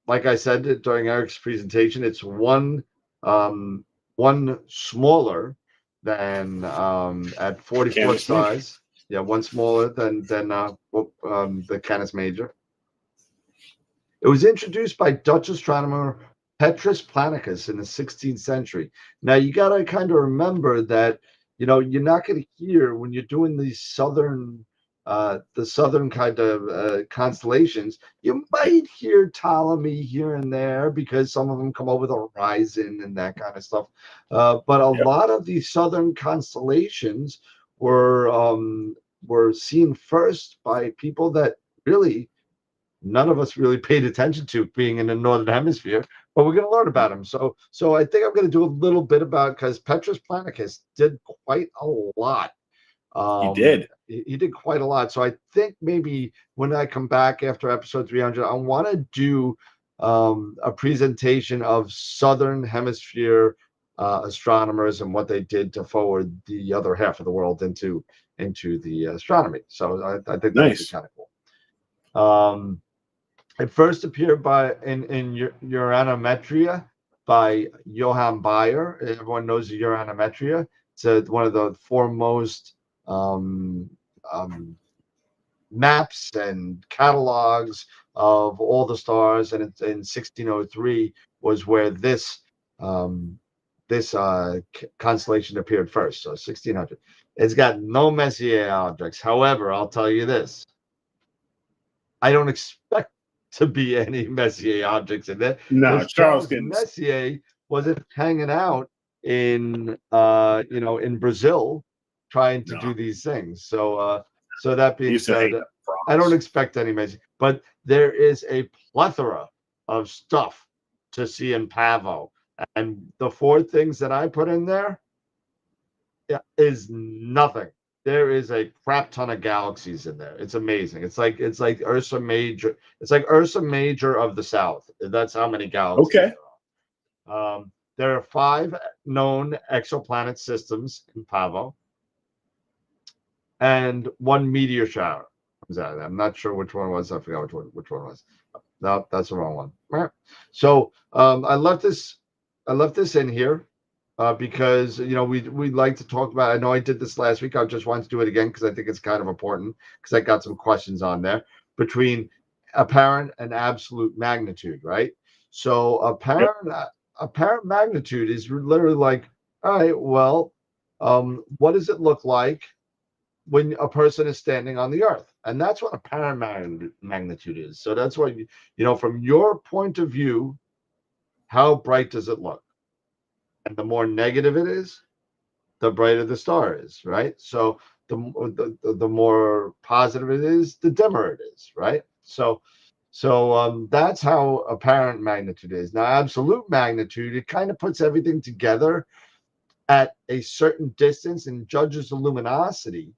Like I said during Eric's presentation, it's 1 one smaller than at 44th Canis Major. size. Yeah, one smaller than the Canis Major. It was introduced by Dutch astronomer Petrus Planicus in the 16th century. Now you got to kind of remember that you're not going to hear when you're doing these the southern kind of constellations. You might hear Ptolemy here and there because some of them come over the horizon and that kind of stuff. But a lot of these southern constellations were seen first by people that really none of us really paid attention to, being in the northern hemisphere, but we're going to learn about him. So I think I'm going to do a little bit about, because Petrus Planicus did quite a lot. He did. He did quite a lot. So I think maybe when I come back after episode 300, I want to do a presentation of southern hemisphere astronomers and what they did to forward the other half of the world into the astronomy. So I think that would be kind of cool. It first appeared in Uranometria by Johann Bayer. Everyone knows the Uranometria. It's one of the foremost maps and catalogs of all the stars. And in 1603 was where this constellation appeared first. So 1600. It's got no Messier objects. However, I'll tell you this. I don't expect to be any Messier objects in there. No, Charles Messier wasn't hanging out in Brazil trying to do these things. So that being said, I don't expect any Messier, but there is a plethora of stuff to see in Pavo, and the 4 things that I put in there is nothing. There is a crap ton of galaxies in there. It's amazing. It's like Ursa Major. It's like Ursa Major of the South. That's how many galaxies there are. There are 5 known exoplanet systems in Pavo, and 1 meteor shower. I'm not sure which one was. I forgot which one was. No, that's the wrong one. So I left this in here. Because we'd like to talk about. I know I did this last week. I just wanted to do it again because I think it's kind of important, because I got some questions on there between apparent and absolute magnitude, right? So apparent magnitude is literally like, all right, well, what does it look like when a person is standing on the Earth? And that's what apparent magnitude is. So that's what from your point of view, how bright does it look? And the more negative it is, the brighter the star is, right? So the more positive it is, the dimmer it is, right? So that's how apparent magnitude is. Now, absolute magnitude, it kind of puts everything together at a certain distance and judges the luminosity.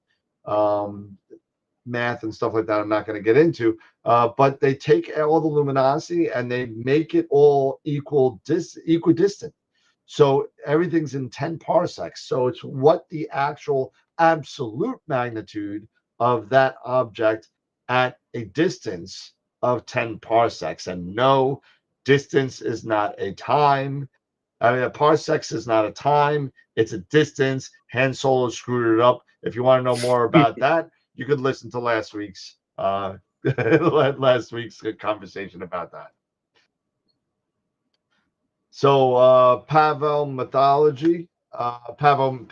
Math and stuff like that I'm not going to get into, but they take all the luminosity and they make it all equidistant. So everything's in 10 parsecs. So it's what the actual absolute magnitude of that object at a distance of 10 parsecs. And no, distance is not a time. I mean, a parsec is not a time. It's a distance. Han Solo screwed it up. If you want to know more about that, you could listen to last week's conversation about that. So Pavel mythology, Pavel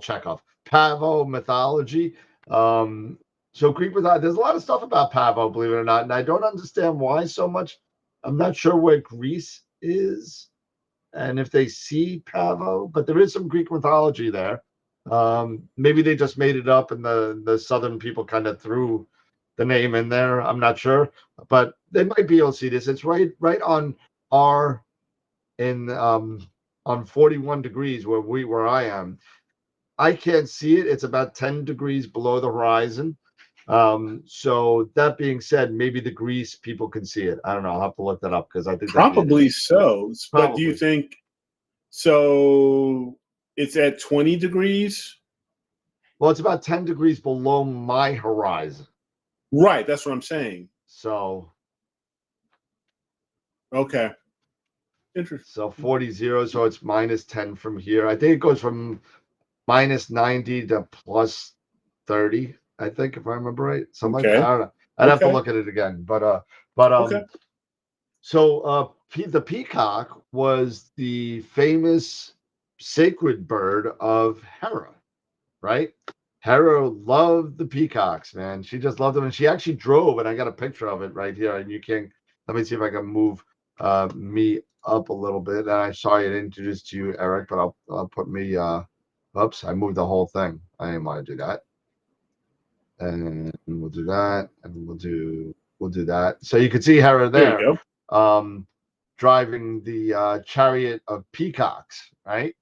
Chekhov, Pavo mythology. So Greek mythology, there's a lot of stuff about Pavo, believe it or not, and I don't understand why so much. I'm not sure where Greece is and if they see Pavo, but there is some Greek mythology there. Maybe they just made it up and the southern people kind of threw the name in there. I'm not sure, but they might be able to see this. It's right on on 41 degrees where I am. I can't see it. It's about 10 degrees below the horizon. So that being said, maybe the Greece people can see it. I don't know. I'll have to look that up because I think probably so. But do you think so? It's at 20 degrees. Well, it's about 10 degrees below my horizon. Right. That's what I'm saying. So. Okay. Interesting. So 40, so it's minus 10 from here. I think it goes from minus 90 to plus 30, I think, if I remember right. Something like that. Okay. I don't know. I'd have to Okay. look at it again. But Okay. so the peacock was the famous sacred bird of Hera, right? Hera loved the peacocks, man. She just loved them, and she actually drove. And I got a picture of it right here. And you can let me see if I can move me up a little bit. And I saw it introduced to you, Eric, but I'll put me. Oops, I moved the whole thing. I didn't want to do that. And we'll do that, and we'll do that. So you can see Hera There you there, go. driving the chariot of peacocks, right?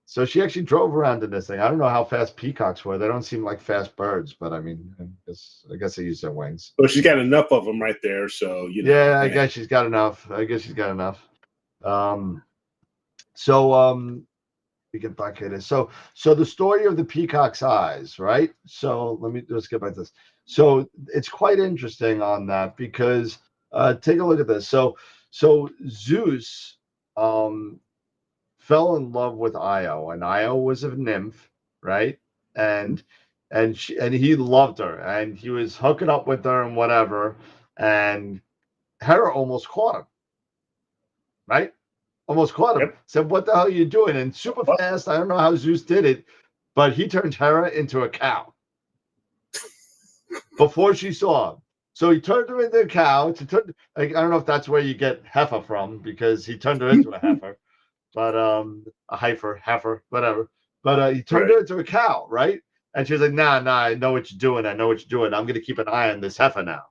So she actually drove around in this thing. I don't know how fast peacocks were. They don't seem like fast birds, but I mean, I guess they use their wings. Well, she's got enough of them right there, so you know. Yeah, I guess she's got enough. So we get back at it. So the story of the peacock's eyes, right? So let's get back to this. So it's quite interesting on that because take a look at this. So Zeus fell in love with Io, and Io was a nymph, right? And he loved her, and he was hooking up with her and whatever. And Hera almost caught him, right? Almost caught him. Yep. Said, "What the hell are you doing?" And super fast. I don't know how Zeus did it, but he turned Hera into a cow before she saw him. So he turned her into a cow. I don't know if that's where you get heifer from, because he turned her into a heifer. But a heifer, whatever. But he turned her into a cow, right? And she's like, nah, I know what you're doing. I'm going to keep an eye on this heifer now.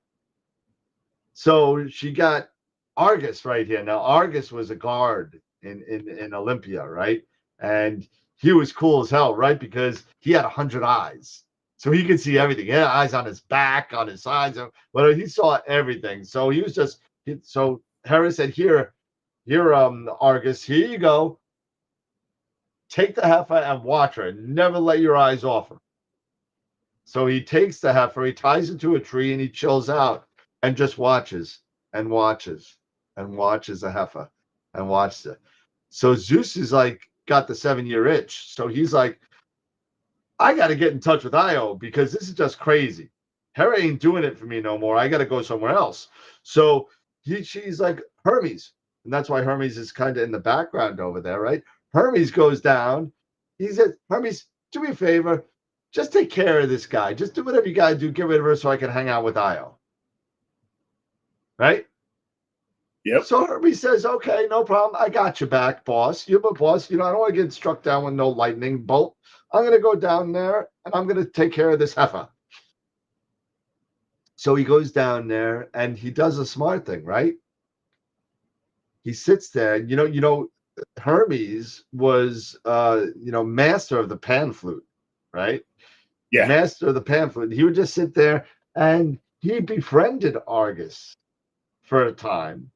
So she got Argus right here. Now, Argus was a guard in Olympia, right? And he was cool as hell, right? Because he had 100 eyes. So he could see everything. He had eyes on his back, on his sides. But he saw everything. So he was just, so Hera said, here, Argus, here you go. Take the heifer and watch her. Never let your eyes off her. So he takes the heifer, he ties it to a tree, and he chills out and just watches and watches and watches the heifer and watches it. So Zeus is like got the 7-year itch. So he's like, I got to get in touch with Io because this is just crazy. Hera ain't doing it for me no more. I got to go somewhere else. So she's like, Hermes. And that's why Hermes is kind of in the background over there, right? Hermes goes down. He says, Hermes, do me a favor. Just take care of this guy. Just do whatever you got to do. Get rid of her so I can hang out with Io. Right? Yep. So Hermes says, okay, no problem. I got you back, boss. You're my boss. I don't want to get struck down with no lightning bolt. I'm going to go down there and I'm going to take care of this heifer. So he goes down there and he does a smart thing, right? He sits there. Hermes was, master of the pan flute, right? Yeah. Master of the pan flute. He would just sit there and he befriended Argus for a time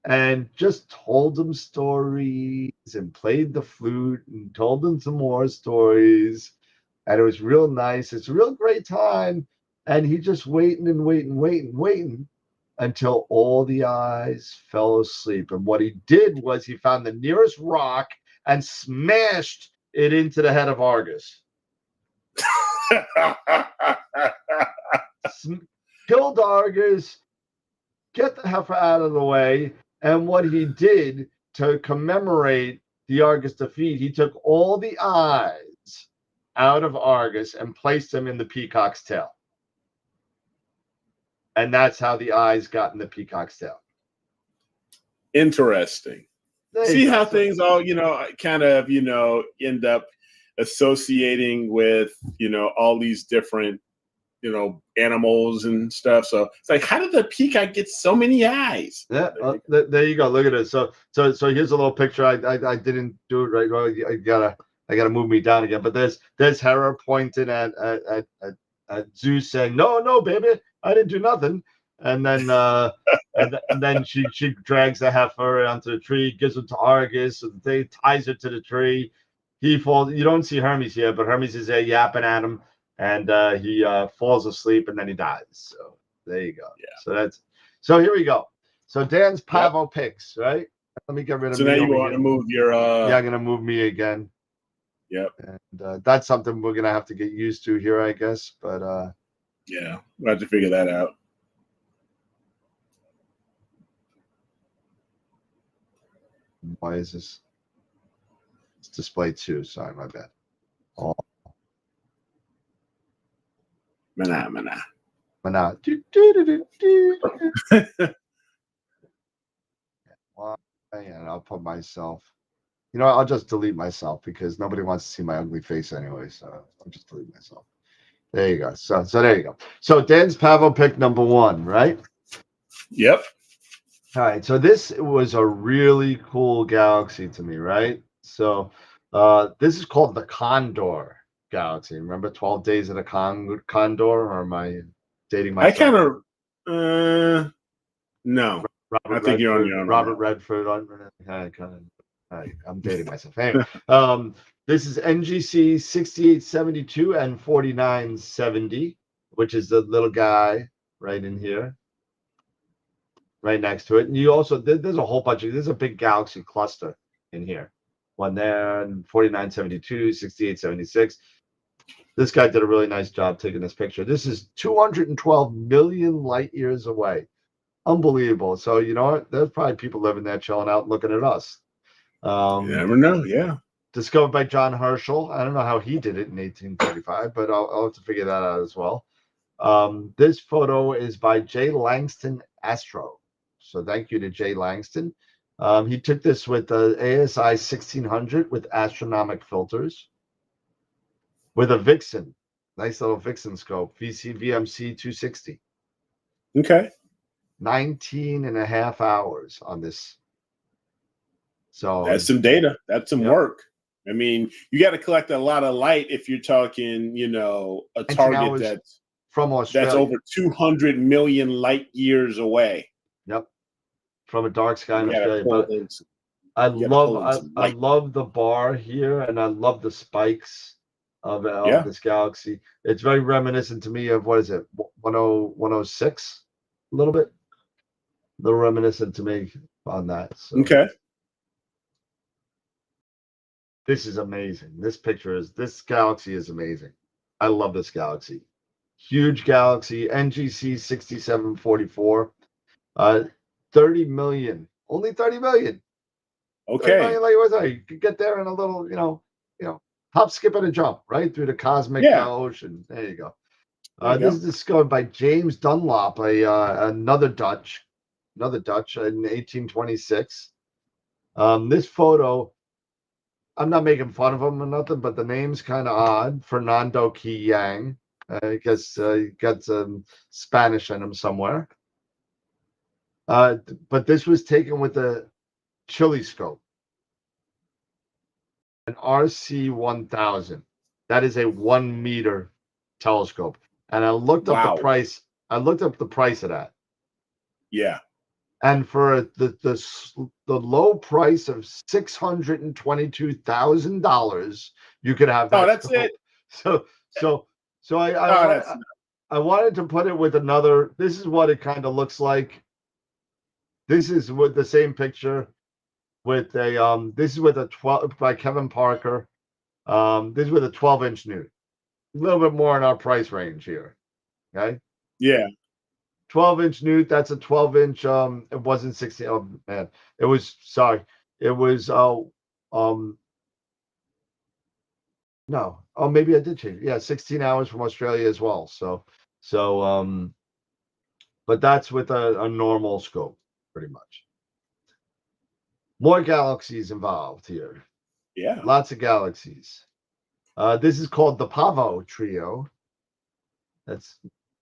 and just told him stories and played the flute and told him some more stories. And it was real nice. It's a real great time. And he just waiting until all the eyes fell asleep. And what he did was he found the nearest rock and smashed it into the head of Argus. Killed Argus, get the heifer out of the way. And what he did to commemorate the Argus defeat, he took all the eyes out of Argus and placed them in the peacock's tail. And that's how the eyes got in the peacock's tail. Interesting. See how things all, kind of, end up associating with, all these different, animals and stuff. So it's like, how did the peacock get so many eyes? Yeah, there you go. Look at it. So here's a little picture. I didn't do it right. I gotta move me down again. But there's Hera pointing at Zeus saying, no, baby, I didn't do nothing. And then and then she drags the heifer onto the tree, gives it to Argus, and they ties it to the tree. He falls. You don't see Hermes here, but Hermes is there yapping at him, and he falls asleep, and then he dies. So there you go. Yeah. So here we go. So Dan's Pavo picks, right? Let me get rid of So me now you over want to here. move your Yeah, I'm gonna move me again. Yep. And that's something we're gonna have to get used to here, I guess. But yeah, we'll have to figure that out. why is this? It's display 2. Sorry, my bad. Oh, Mana. now. Why? And I'll put myself. You know, I'll just delete myself because nobody wants to see my ugly face anyway. So I'll just delete myself. There you go. So there you go. So Dan's Pavo pick number 1, right? Yep. All right. So this was a really cool galaxy to me, right? So this is called the Condor Galaxy. Remember 12 Days of the Condor? Or am I dating myself? I kind of no. I think you're on your own. Robert Redford. I'm dating myself. Anyway, this is NGC 6872 and 4970, which is the little guy right in here, right next to it. And you also, there's a whole bunch of, there's a big galaxy cluster in here. One there, and 4972, 6876. This guy did a really nice job taking this picture. This is 212 million light years away. Unbelievable. So, you know what? There's probably people living there chilling out looking at us. You never know. Yeah. Discovered by John Herschel. I don't know how he did it in 1835, but I'll have to figure that out as well. This photo is by J. Langston Astro. So thank you to J. Langston. He took this with the ASI 1600 with astronomic filters with a Vixen. Nice little Vixen scope. VMC 260. Okay. 19 and a half hours on this. So that's some data. That's some work. I mean, you got to collect a lot of light if you're talking, you know, a target that's from Australia. That's over 200 million light years away. Yep. From a dark sky in Australia. But I love the bar here, and I love the spikes of this galaxy. It's very reminiscent to me of, what is it, 106? A little bit. A little reminiscent to me on that. So. Okay. This is amazing. This galaxy is amazing. I love this galaxy. Huge galaxy, NGC 6744. 30 million. Only 30 million. Okay. 30 million light years. You could get there in a little, you know, hop, skip, and a jump, right? Through the cosmic ocean. There you go. This is discovered by James Dunlop, another Dutch in 1826. This photo, I'm not making fun of him or nothing, but the name's kind of odd. Fernando Yang. I guess he got some Spanish in him somewhere. But this was taken with a Chile scope, an RC1000. That is a 1 meter telescope. And I looked up the price. I looked up the price of that. Yeah. And for the low price of $622,000, you could have that. Oh, that's it. So I wanted to put it with another. This is what it kind of looks like. This is with the same picture with a this is with a 12 by Kevin Parker. This is with a 12-inch nude. A little bit more in our price range here. Okay. Yeah. 12-inch nude. That's a 12-inch. It wasn't 16. Oh man, it was. Sorry, it was. No. Oh, maybe I did change. Yeah, 16 hours from Australia as well. So, but that's with a normal scope, pretty much. More galaxies involved here. Yeah. Lots of galaxies. This is called the Pavo trio. That's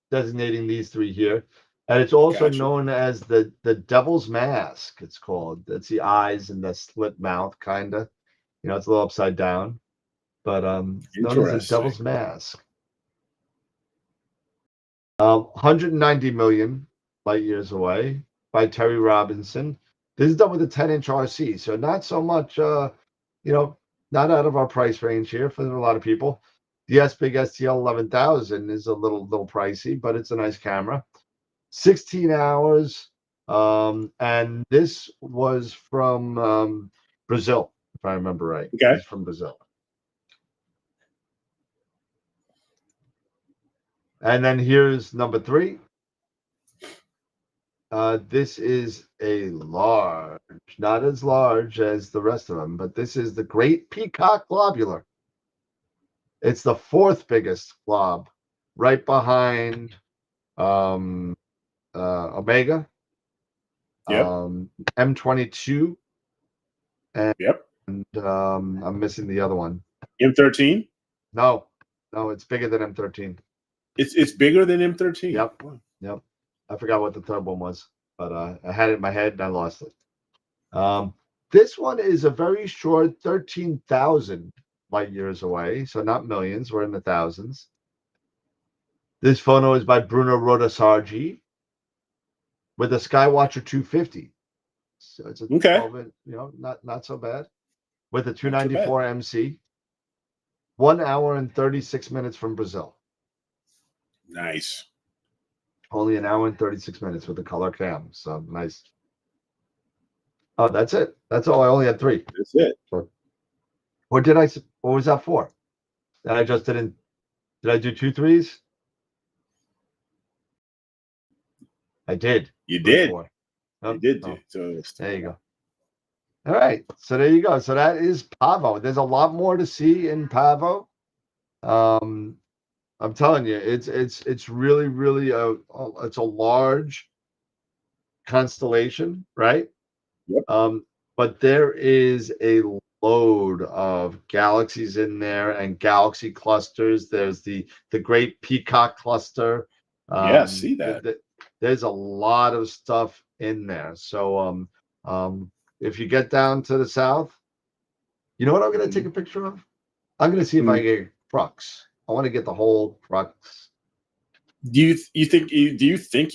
designating these 3 here. And it's also known as the Devil's Mask, it's called. That's the eyes and the slit mouth, kind of. You know, it's a little upside down. But known as the Devil's Mask. 190 million light years away by Terry Robinson. This is done with a 10-inch RC, so not so much, not out of our price range here for a lot of people. The S-Big STL 11,000 is a little pricey, but it's a nice camera. 16 hours, And this was from Brazil, if I remember right. Okay. This is from Brazil. And then here's number 3. This is a large, not as large as the rest of them, but this is the Great Peacock Globular. It's the 4th biggest glob, right behind Omega, Yep. M22, and Yep. I'm missing the other one. M13. No, it's bigger than M13. It's bigger than M13. Yep. Yep. I forgot what the third one was, but I had it in my head and I lost it. This one is a very short 13,000 light years away, so not millions. We're in the thousands. This photo is by Bruno Rodasargi with a Skywatcher 250. So it's a Okay. 12, not so bad. With a 294 MC. 1 hour and 36 minutes from Brazil. Nice. Only an hour and 36 minutes with the color cam. So nice. Oh, that's it. That's all. I only had 3. That's it. What was that for? And I just didn't. Did I do 2 3s? I did. You did. 4. You did do. Oh, So there you go. All right. So there you go. So that is Pavo. There's a lot more to see in Pavo. I'm telling you, it's really, really it's a large constellation, right? Yep. But there is a load of galaxies in there and galaxy clusters. There's the Great Peacock Cluster. Yeah, see that. There's a lot of stuff in there. So if you get down to the south, you know what I'm going to take a picture of? I'm going to see if I can get crux. I want to get the whole crux. Do you think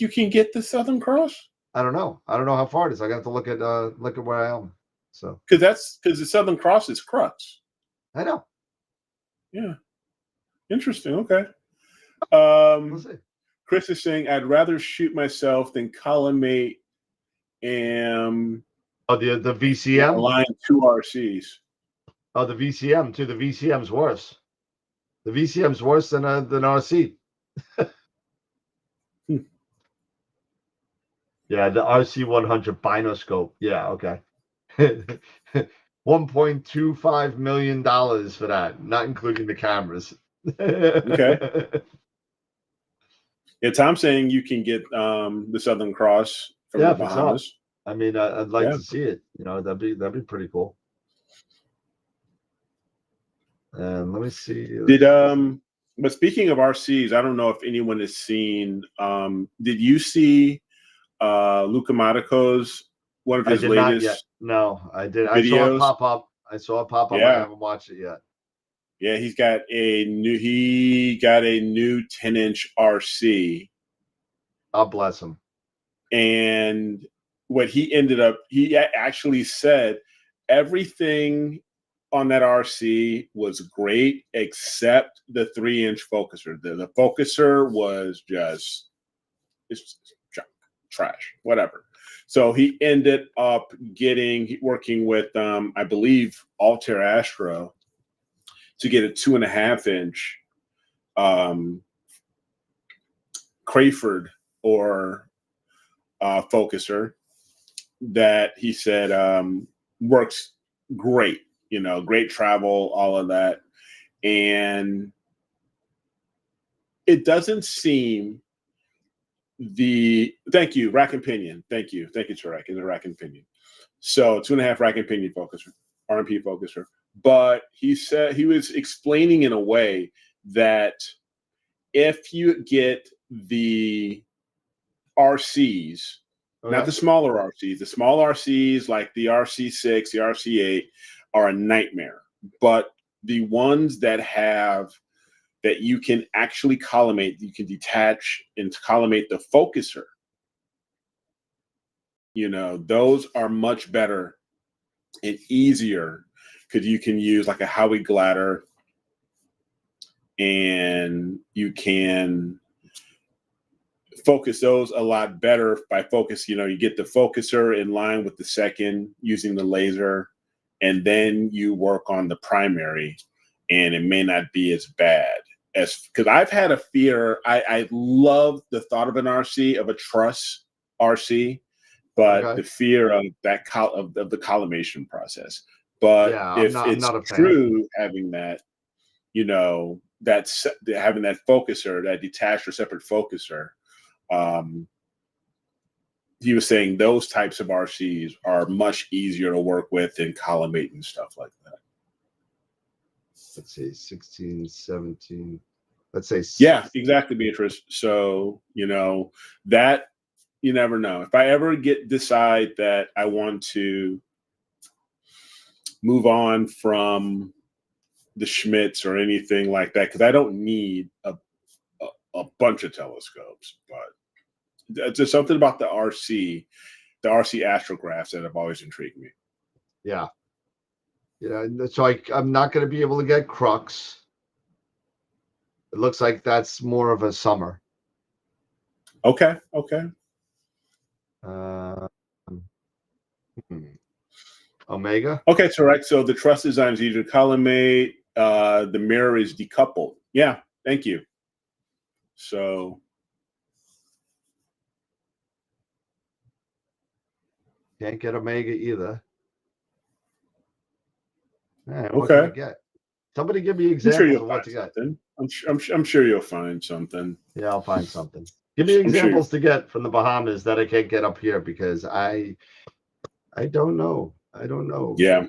you can get the Southern Cross? I don't know. I don't know how far it is. I got to look at where I am. So because the Southern Cross is crux. I know. Yeah. Interesting. Okay. We'll see. Chris is saying I'd rather shoot myself than collimate the VCM line 2 RCs. Oh, the VCM too. The VCM's worse. The VCM's worse than RC. Yeah, the RC 100 binoscope. Yeah, okay. $1.25 million for that, not including the cameras. Okay. Yeah, Tom's saying you can get the Southern Cross from the Bahamas. I mean, I'd like to see it. That'd be pretty cool. And let me see. But speaking of RCs, I don't know if anyone has seen. Did you see Luca Modico's one of his latest? Not yet. No, I did. Videos? I saw it pop up. Yeah. I haven't watched it yet. Yeah, he got a new 10-inch RC. God bless him. And what he actually said, everything on that RC was great except the 3-inch focuser. The focuser was just junk, trash, whatever. So he ended up working with I believe Altair Astro to get a 2.5-inch Crayford or focuser that he said works great. Great travel, all of that. And it doesn't seem thank you, Rack and Pinion. Thank you, Tarek, in the Rack and Pinion. So 2.5 Rack and Pinion focuser, RMP focuser. But he said he was explaining in a way that if you get the RCs, not the smaller RCs, the small RCs like the RC6, the RC8 are a nightmare. But the ones that you can actually collimate, you can detach and collimate the focuser, those are much better and easier because you can use like a Howie Glatter and you can focus those a lot better by focus. You get the focuser in line with the second using the laser, and then you work on the primary, and it may not be as bad as, because I've had a fear. I love the thought of an RC, of a truss RC, but the fear of that of the collimation process. But Yeah, if I'm it's not a fan. true, having that, that's having that focuser, that detached or separate focuser. He was saying those types of RCs are much easier to work with and collimate and stuff like that. Let's see, 16, 17. Let's say. Yeah, exactly, Beatrice. So, that you never know. If I ever decide that I want to move on from the Schmitz or anything like that, because I don't need a bunch of telescopes, but there's something about the RC astrographs that have always intrigued me. Yeah. So I'm not going to be able to get Crux. It looks like that's more of a summer. Okay. Omega. Okay, so right. So the truss design is easier to collimate. The mirror is decoupled. Yeah, thank you. So Can't get Omega either. Man, what okay. can I get? Somebody give me examples of what to get. I'm sure you'll find something. Yeah, I'll find something. Give me examples to get from the Bahamas that I can't get up here, because I don't know. Yeah.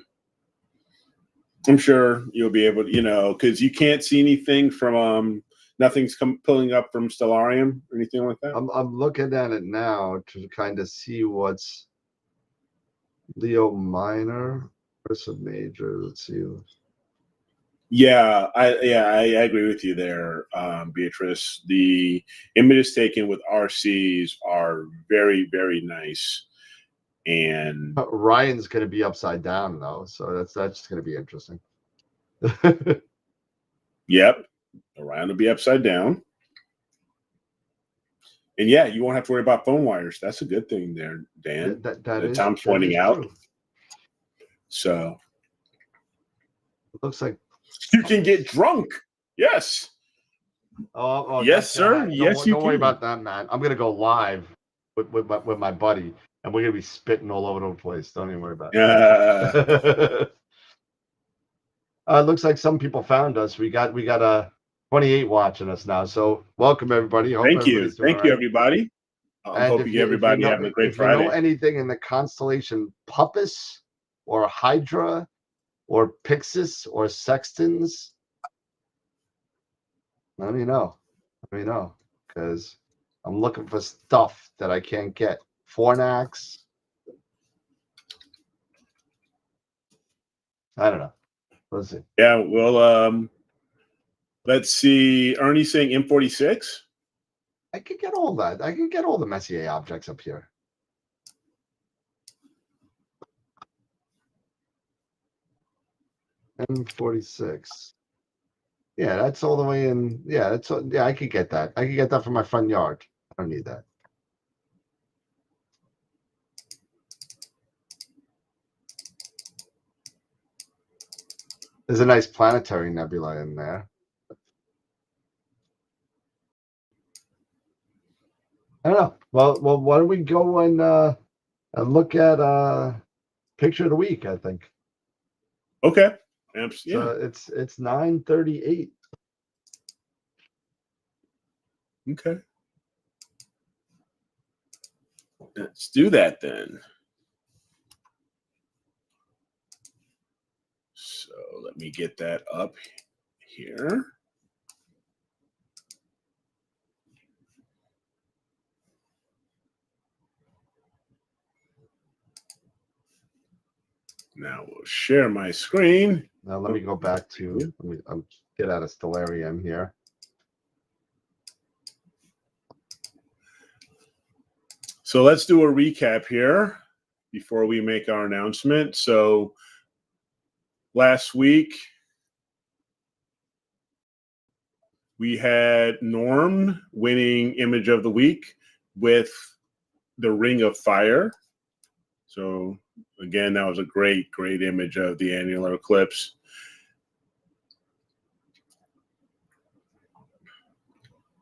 I'm sure you'll be able to, because you can't see anything from nothing's pulling up from Stellarium or anything like that. I'm looking at it now to kind of see what's Leo Minor versus Major. Let's see. Yeah, I agree with you there, Beatrice. The images taken with RCs are very, very nice. And Ryan's going to be upside down though, so that's just going to be interesting. Yep, Orion will be upside down. And yeah, you won't have to worry about phone wires. That's a good thing there, Dan. That Tom's pointing out. True. So it looks like you can get drunk. Yes. Oh yes, sir. Yes, you don't can. worry about that, man. I'm gonna go live with my buddy, and we're gonna be spitting all over the place. Don't even worry about it. It looks like some people found us. We got a 28 watching us now. So welcome everybody. Thank you, everybody. I hope everybody having a great Friday. If you know anything in the constellation Puppis or Hydra or Pixis or Sextans, let me know, because I'm looking for stuff that I can't get. Fornax. I don't know. Let's see. Yeah, well, let's see. Ernie's saying M46. I could get all that. I could get all the Messier objects up here. M46. Yeah, that's all the way in. Yeah, that's all, yeah. I could get that. I could get that from my front yard. I don't need that. There's a nice planetary nebula in there. I don't know. Well, why don't we go and look at picture of the week? I think. Okay. Yeah. So it's 9:38. Okay. Let's do that then. So let me get that up here. Now we'll share my screen. Now let me go back to, get out of Stellarium here. So let's do a recap here before we make our announcement. So last week, we had Norm winning Image of the Week. with the Ring of Fire. So again, that was a great image of the annular eclipse.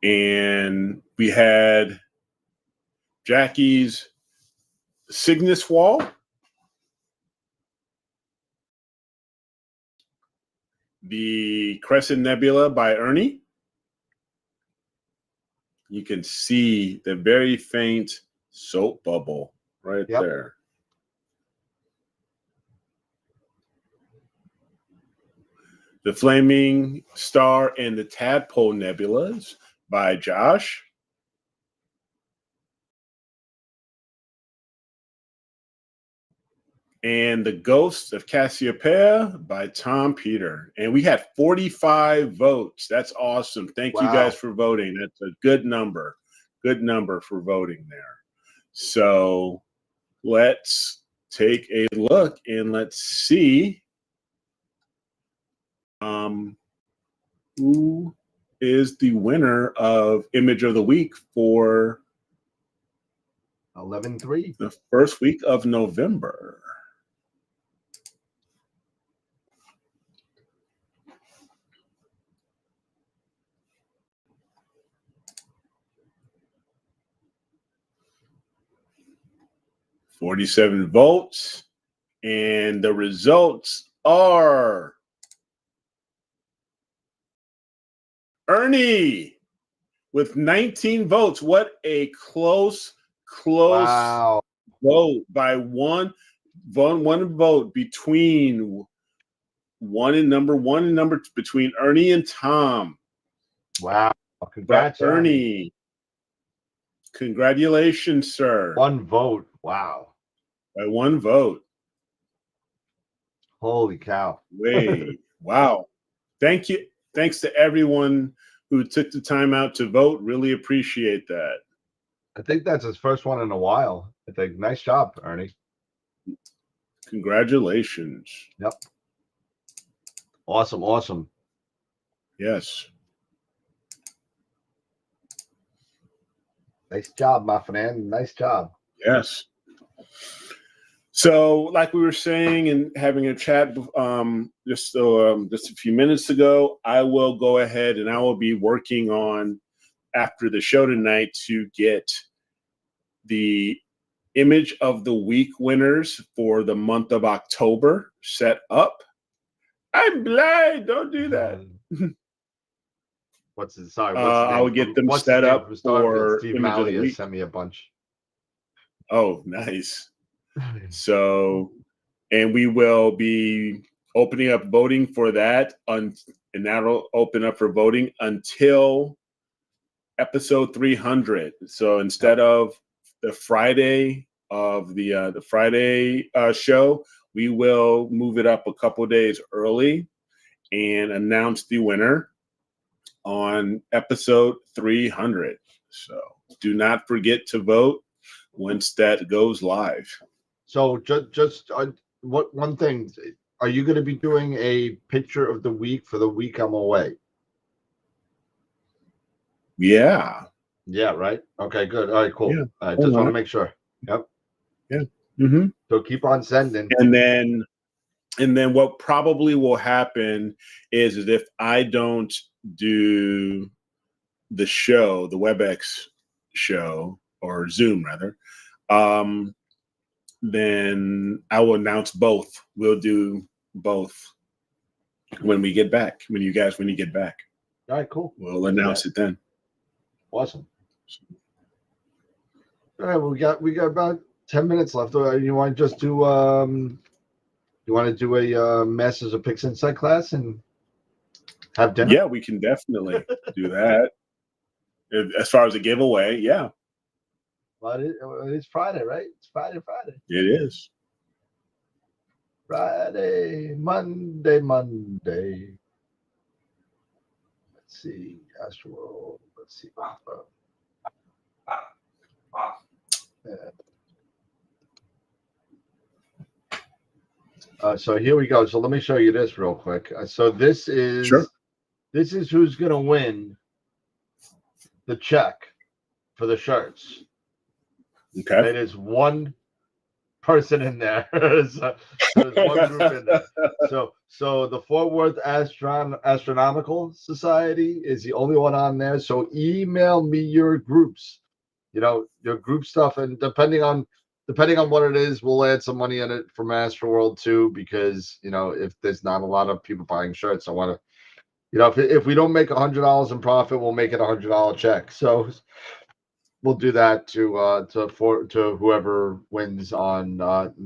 And we had Jackie's Cygnus Wall. The Crescent Nebula by Ernie. You can see the very faint soap bubble right there. The Flaming Star and the Tadpole Nebulas by Josh. And The Ghost of Cassiopeia by Tom Peter. And we had 45 votes. That's awesome. Thank you guys for voting. That's a good number. Good number for voting there. So let's take a look and let's see who is the winner of Image of the Week for 11-3. the first week of November. $47 votes, and the results are Ernie with 19 votes. What a close vote by one vote between number one and number two, between Ernie and Tom. Wow. Congrats, Ernie. Congratulations, sir. One vote. Wow. By one vote. Holy cow. Wow. Thank you. Thanks to everyone who took the time out to vote. Really appreciate that. I think that's his first one in a while. I think. Nice job, Ernie. Congratulations. Yep. Awesome. Yes. Nice job, my friend. Nice job. Yes. So, like we were saying and having a chat just a few minutes ago, I will go ahead and I will be working on, after the show tonight, to get the Image of the Week winners for the month of October set up. I'm blind. Don't do that. What's his? Sorry, I will get them set up for Steve Image of the Mallia Week. sent me a bunch. Oh, nice. So, and we will be opening up voting for that, and that'll open up for voting until episode 300. So instead of the Friday of the Friday show, we will move it up a couple days early and announce the winner on episode 300. So do not forget to vote once that goes live. So just what one thing, are you going to be doing a picture of the week for the week I'm away? Yeah, right. Okay, good. All right, cool. Yeah. I just want to make sure. Yep. Yeah. Mm-hmm. So keep on sending. And then what probably will happen is if I don't do the show, the WebEx show, or Zoom rather, then I will announce both. We'll do both when we get back. When you get back. All right, cool. We'll announce it then. Awesome. All right, we got about 10 minutes left. You want to just do a Masters of Pix Insight class and have dinner? Yeah, we can definitely do that. As far as a giveaway, yeah. Well, it's Friday, right? It's Friday. It is. Friday, Monday. Let's see. AstroWorld. Let's see. So here we go. So let me show you this real quick. So this is who's going to win the check for the shirts. Okay. It is one person in there. So there's one group in there. So the Fort Worth Astronomical Society is the only one on there. So email me your groups, your group stuff, and depending on what it is, we'll add some money in it from AstroWorld too, because if there's not a lot of people buying shirts, I want to, if we don't make $100 in profit, we'll make it $100 check. So we'll do that to whoever wins on.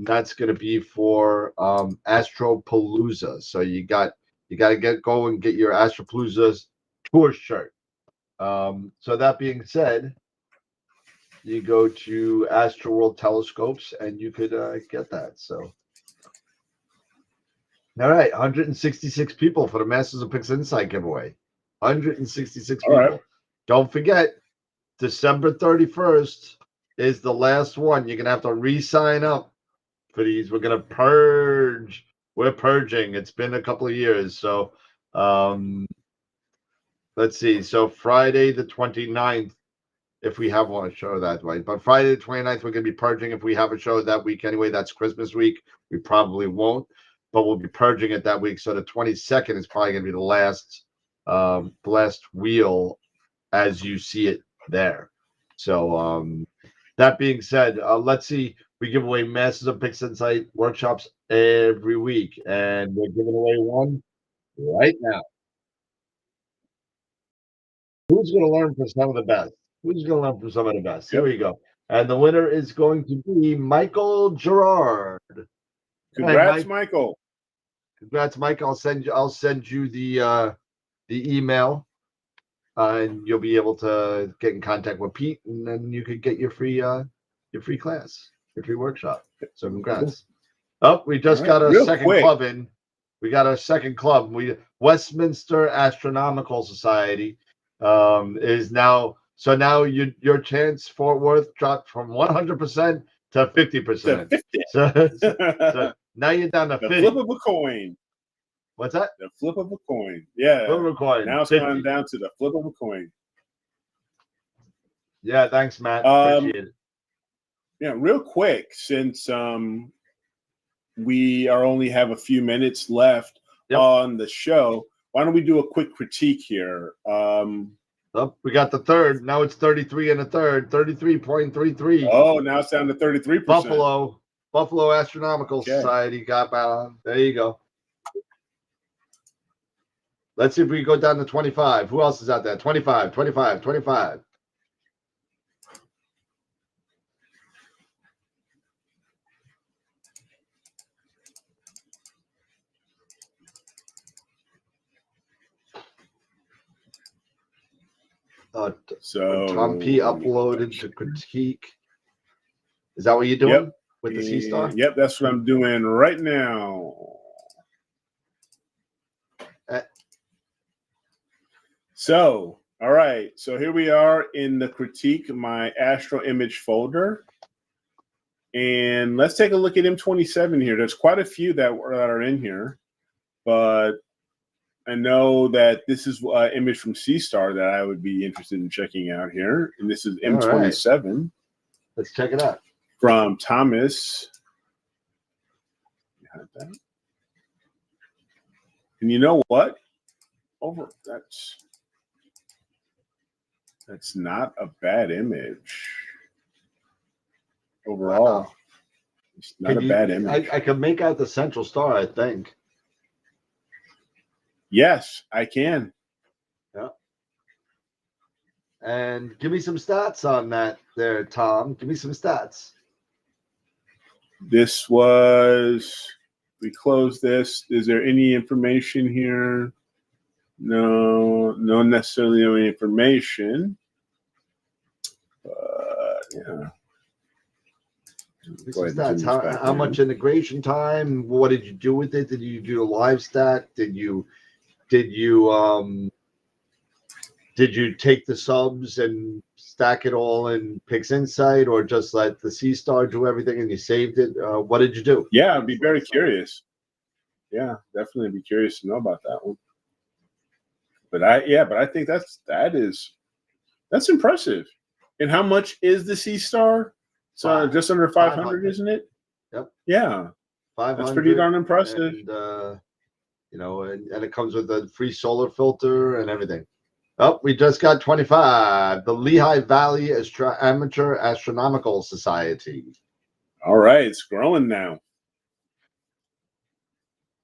That's going to be for Astropalooza. So you got to go and get your Astropalooza tour shirt. So that being said, you go to AstroWorld Telescopes and you could get that. So, all right, 166 people for the Masters of Pix Insight giveaway. 166 people. Right. Don't forget, December 31st is the last one. You're going to have to re-sign up for these. We're going to purge. We're purging. It's been a couple of years. So, let's see. So Friday the 29th, if we have one show that way. But Friday the 29th, we're going to be purging. If we have a show that week anyway, that's Christmas week. We probably won't, but we'll be purging it that week. So the 22nd is probably going to be the last wheel as you see it there. So that being said, let's see. We give away Masters of Pix Insight workshops every week, and we're giving away one right now. Who's going to learn from some of the best? Who's going to learn from some of the best? Here we go. And the winner is going to be Michael Gerard. Congrats, Michael. Congrats, Mike. I'll send you the email, and you'll be able to get in contact with Pete, and then you could get your free class, your free workshop. So congrats. Oh, we just got our second club in. We got our second club. Westminster Astronomical Society is now. So now your chance Fort Worth dropped from 100% to 50%. So now you're down to 50. Flip of a coin. What's that? The flip of a coin. Yeah. Flip of a coin. Now it's 50. gone down to the flip of a coin. Yeah, thanks, Matt. Appreciate it. Yeah, real quick, since we only have a few minutes left on the show, why don't we do a quick critique here? We got the third. Now it's 33 and a third. 33.33. Oh, now it's down to 33%. Buffalo Astronomical Society got there you go. Let's see if we can go down to 25. Who else is out there? 25. So Tom P uploaded to critique. Is that what you're doing with the C-Star? Yep, that's what I'm doing right now. So, all right. So here we are in the critique, my Astro image folder. And let's take a look at M27 here. There's quite a few that are in here, but I know that this is an image from C-Star that I would be interested in checking out here. And this is M27. Right. Let's check it out. From Thomas. And you know what? That's not a bad image. Overall. Wow. It's not a bad image. I can make out the central star, I think. Yes, I can. Yeah. And give me some stats on that there, Tom. Give me some stats. This was, we closed this. Is there any information here? No necessarily any information. Yeah. Stats. How much integration time? What did you do with it? Did you do a live stack? Did you take the subs and stack it all in Pix Insight, or just let the C-Star do everything and you saved it? What did you do? Yeah, I'd be very curious. Yeah, definitely be curious to know about that one. But I think that's impressive. And how much is the C-Star? So just under 500, isn't it? Yep. Yeah. 500. That's pretty darn impressive. And, and it comes with a free solar filter and everything. Oh, we just got 25. The Lehigh Valley Amateur Astronomical Society. All right. It's growing now.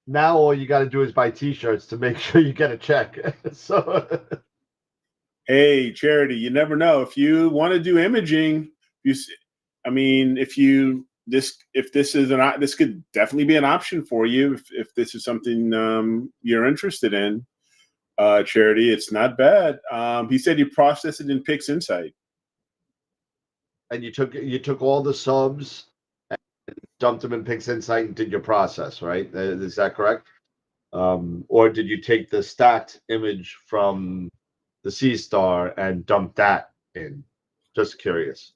Now all you got to do is buy T-shirts to make sure you get a check. So, hey, Charity, you never know. If you want to do imaging, this could definitely be an option for you if this is something you're interested in. Charity, it's not bad. He said you processed it in PixInsight. And you took all the subs and dumped them in PixInsight and did your process, right? Is that correct? Or did you take the stacked image from the C-Star and dump that in? Just curious.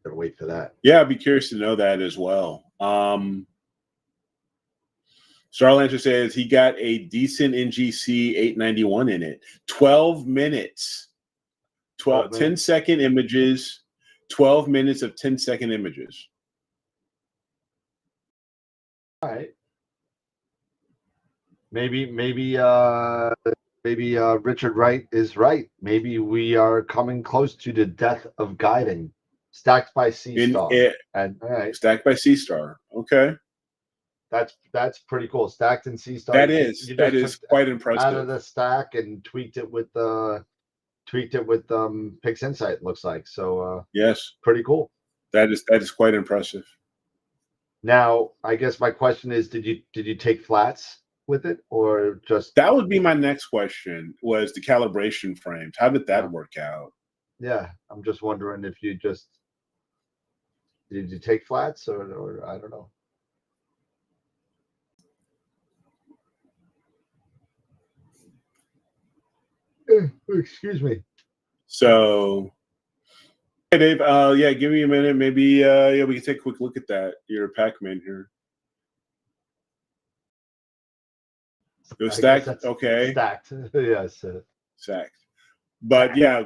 Gotta wait for that. Yeah, I'd be curious to know that as well. Starlancer says he got a decent NGC 891 in it. 12 minutes. 10-second images. 12 minutes of 10-second images. All right. Maybe Richard Wright is right. Maybe we are coming close to the death of guiding. Stacked by C-Star. And all right. Stacked by C-Star. Okay. That's pretty cool. Stacked in C-Star. That is quite impressive. Out of the stack and tweaked it with PixInsight, it looks like. So yes. Pretty cool. That is quite impressive. Now, I guess my question is, did you take flats with it or just? That would be my next question, was the calibration frames. How did that work out? Yeah, I'm just wondering if you just did you take flats or I don't know. Excuse me. So, hey Dave, give me a minute. Maybe we can take a quick look at that. Your Pac-Man here. It was stacked. Okay. Stacked. Yes. Stacked. But yeah,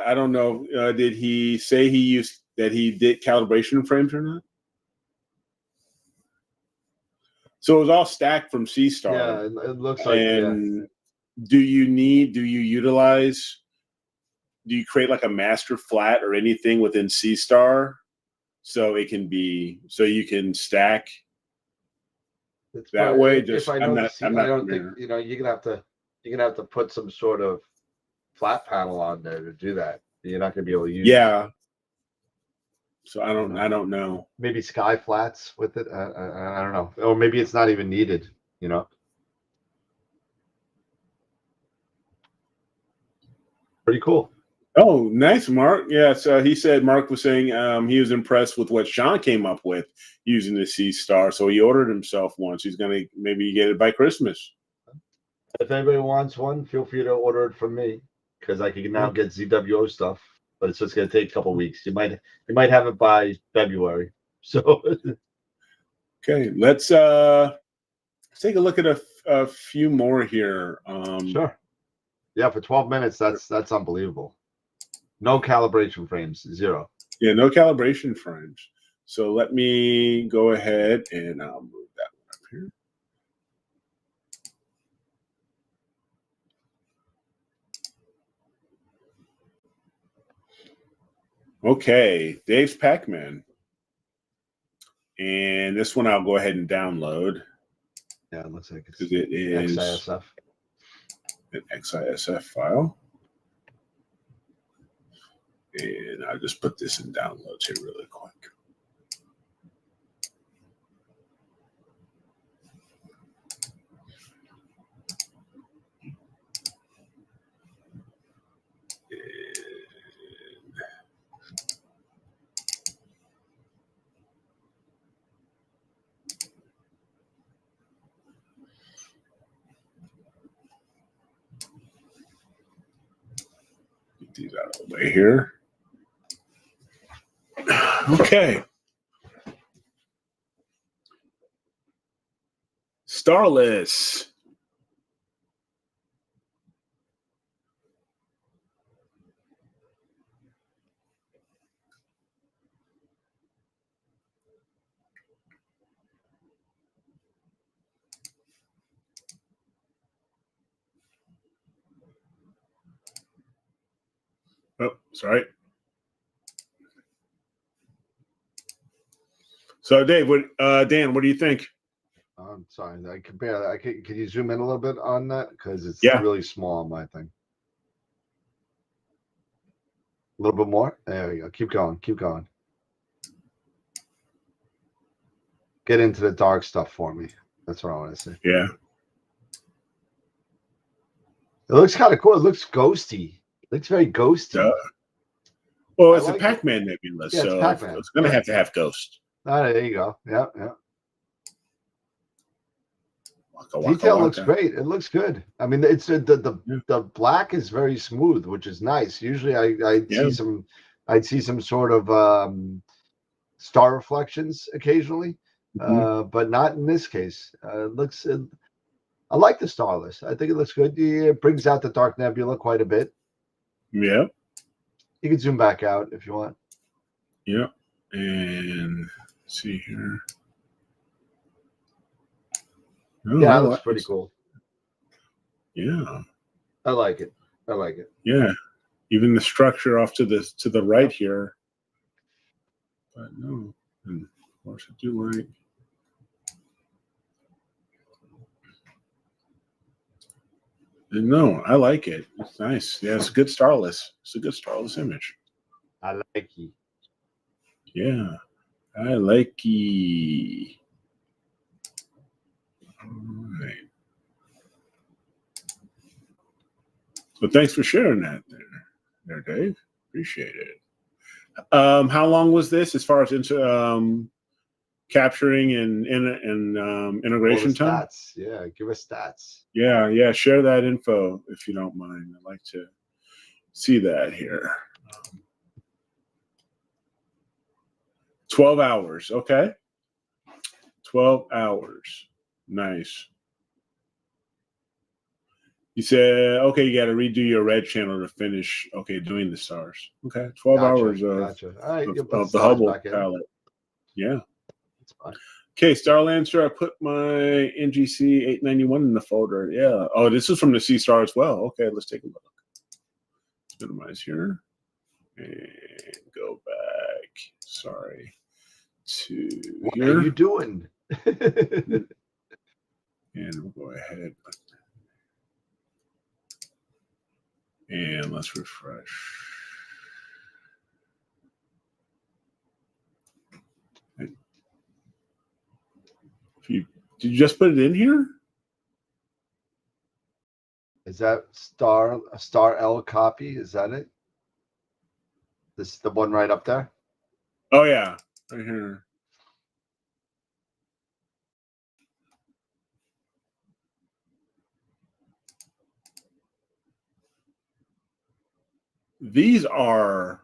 I don't know. Did he say he did calibration frames or not? So it was all stacked from C-Star. Yeah, it looks like. And do you create like a master flat or anything within C-Star so you can stack that way? I don't think you're gonna have to put some sort of flat panel on there to do that. You're not gonna be able to use. Yeah. So I don't know. Maybe sky flats with it. I don't know. Or maybe it's not even needed. Pretty cool. Oh, nice, Mark. Yeah, so he said Mark was saying he was impressed with what Sean came up with using the C-Star, so he ordered himself one. So he's going to maybe get it by Christmas. If anybody wants one, feel free to order it from me because I can now get ZWO stuff, but it's just going to take a couple weeks. You might have it by February. So okay, let's take a look at a few more here. Sure. Yeah, for 12 minutes, that's unbelievable. No calibration frames, 0. Yeah, no calibration frames. So let me go ahead and I'll move that one up here. Okay, Dave's Pac-Man. And this one I'll go ahead and download. Yeah, it looks like it's because it is XISF. An XISF file. And I'll just put this in downloads here really quick. Get these out of the way here. Okay. Starless. Sorry. So, Dave, Dan, what do you think? I'm sorry, I compare that. Can you zoom in a little bit on that because it's Yeah. really small on my thing. A little bit more. There we go. Keep going. Keep going. Get into the dark stuff for me. That's what I want to say. Yeah. It looks kind of cool. It looks ghosty. It looks very ghosty. Well, it's a Pac-Man nebula, yeah, so Pac-Man. It's going to have Ghost. There you go. Yeah, yeah. Waka, waka, Detail waka. looks great. It looks good. I mean, it's the black is very smooth, which is nice. Usually, I'd see some sort of star reflections occasionally, but not in this case. It looks. I like the starless. I think it looks good. It brings out the dark nebula quite a bit. Yeah. You can zoom back out if you want. Yeah. And let's see here. Oh, Yeah, it looks pretty cool. Yeah. I like it. I like it. Yeah. Even the structure off to the right here. But no. And of course I do like. No, I like it. It's nice. Yeah, it's a good starless. It's a good starless image. I like it. Yeah. I like it. All right. Well, thanks for sharing that there, Dave. Appreciate it. How long was this as far as into capturing and integration time? Stats. Yeah, give us stats. Yeah. Share that info if you don't mind. I'd like to see that here. 12 hours. Okay. 12 hours. Nice. You said, okay, you got to redo your red channel to finish, doing the stars. Okay, 12 hours of All right, of the Hubble palette. Yeah. That's fine. Okay, Starlancer, I put my NGC 891 in the folder. Yeah. Oh, this is from the C-Star as well. Okay, let's take a look. Let's minimize here. And go back. Sorry. To what here. are you doing? And we'll go ahead. And let's refresh. Did you just put it in here? Is that a Star L copy? Is that it? This is the one right up there? Oh yeah, right here. These are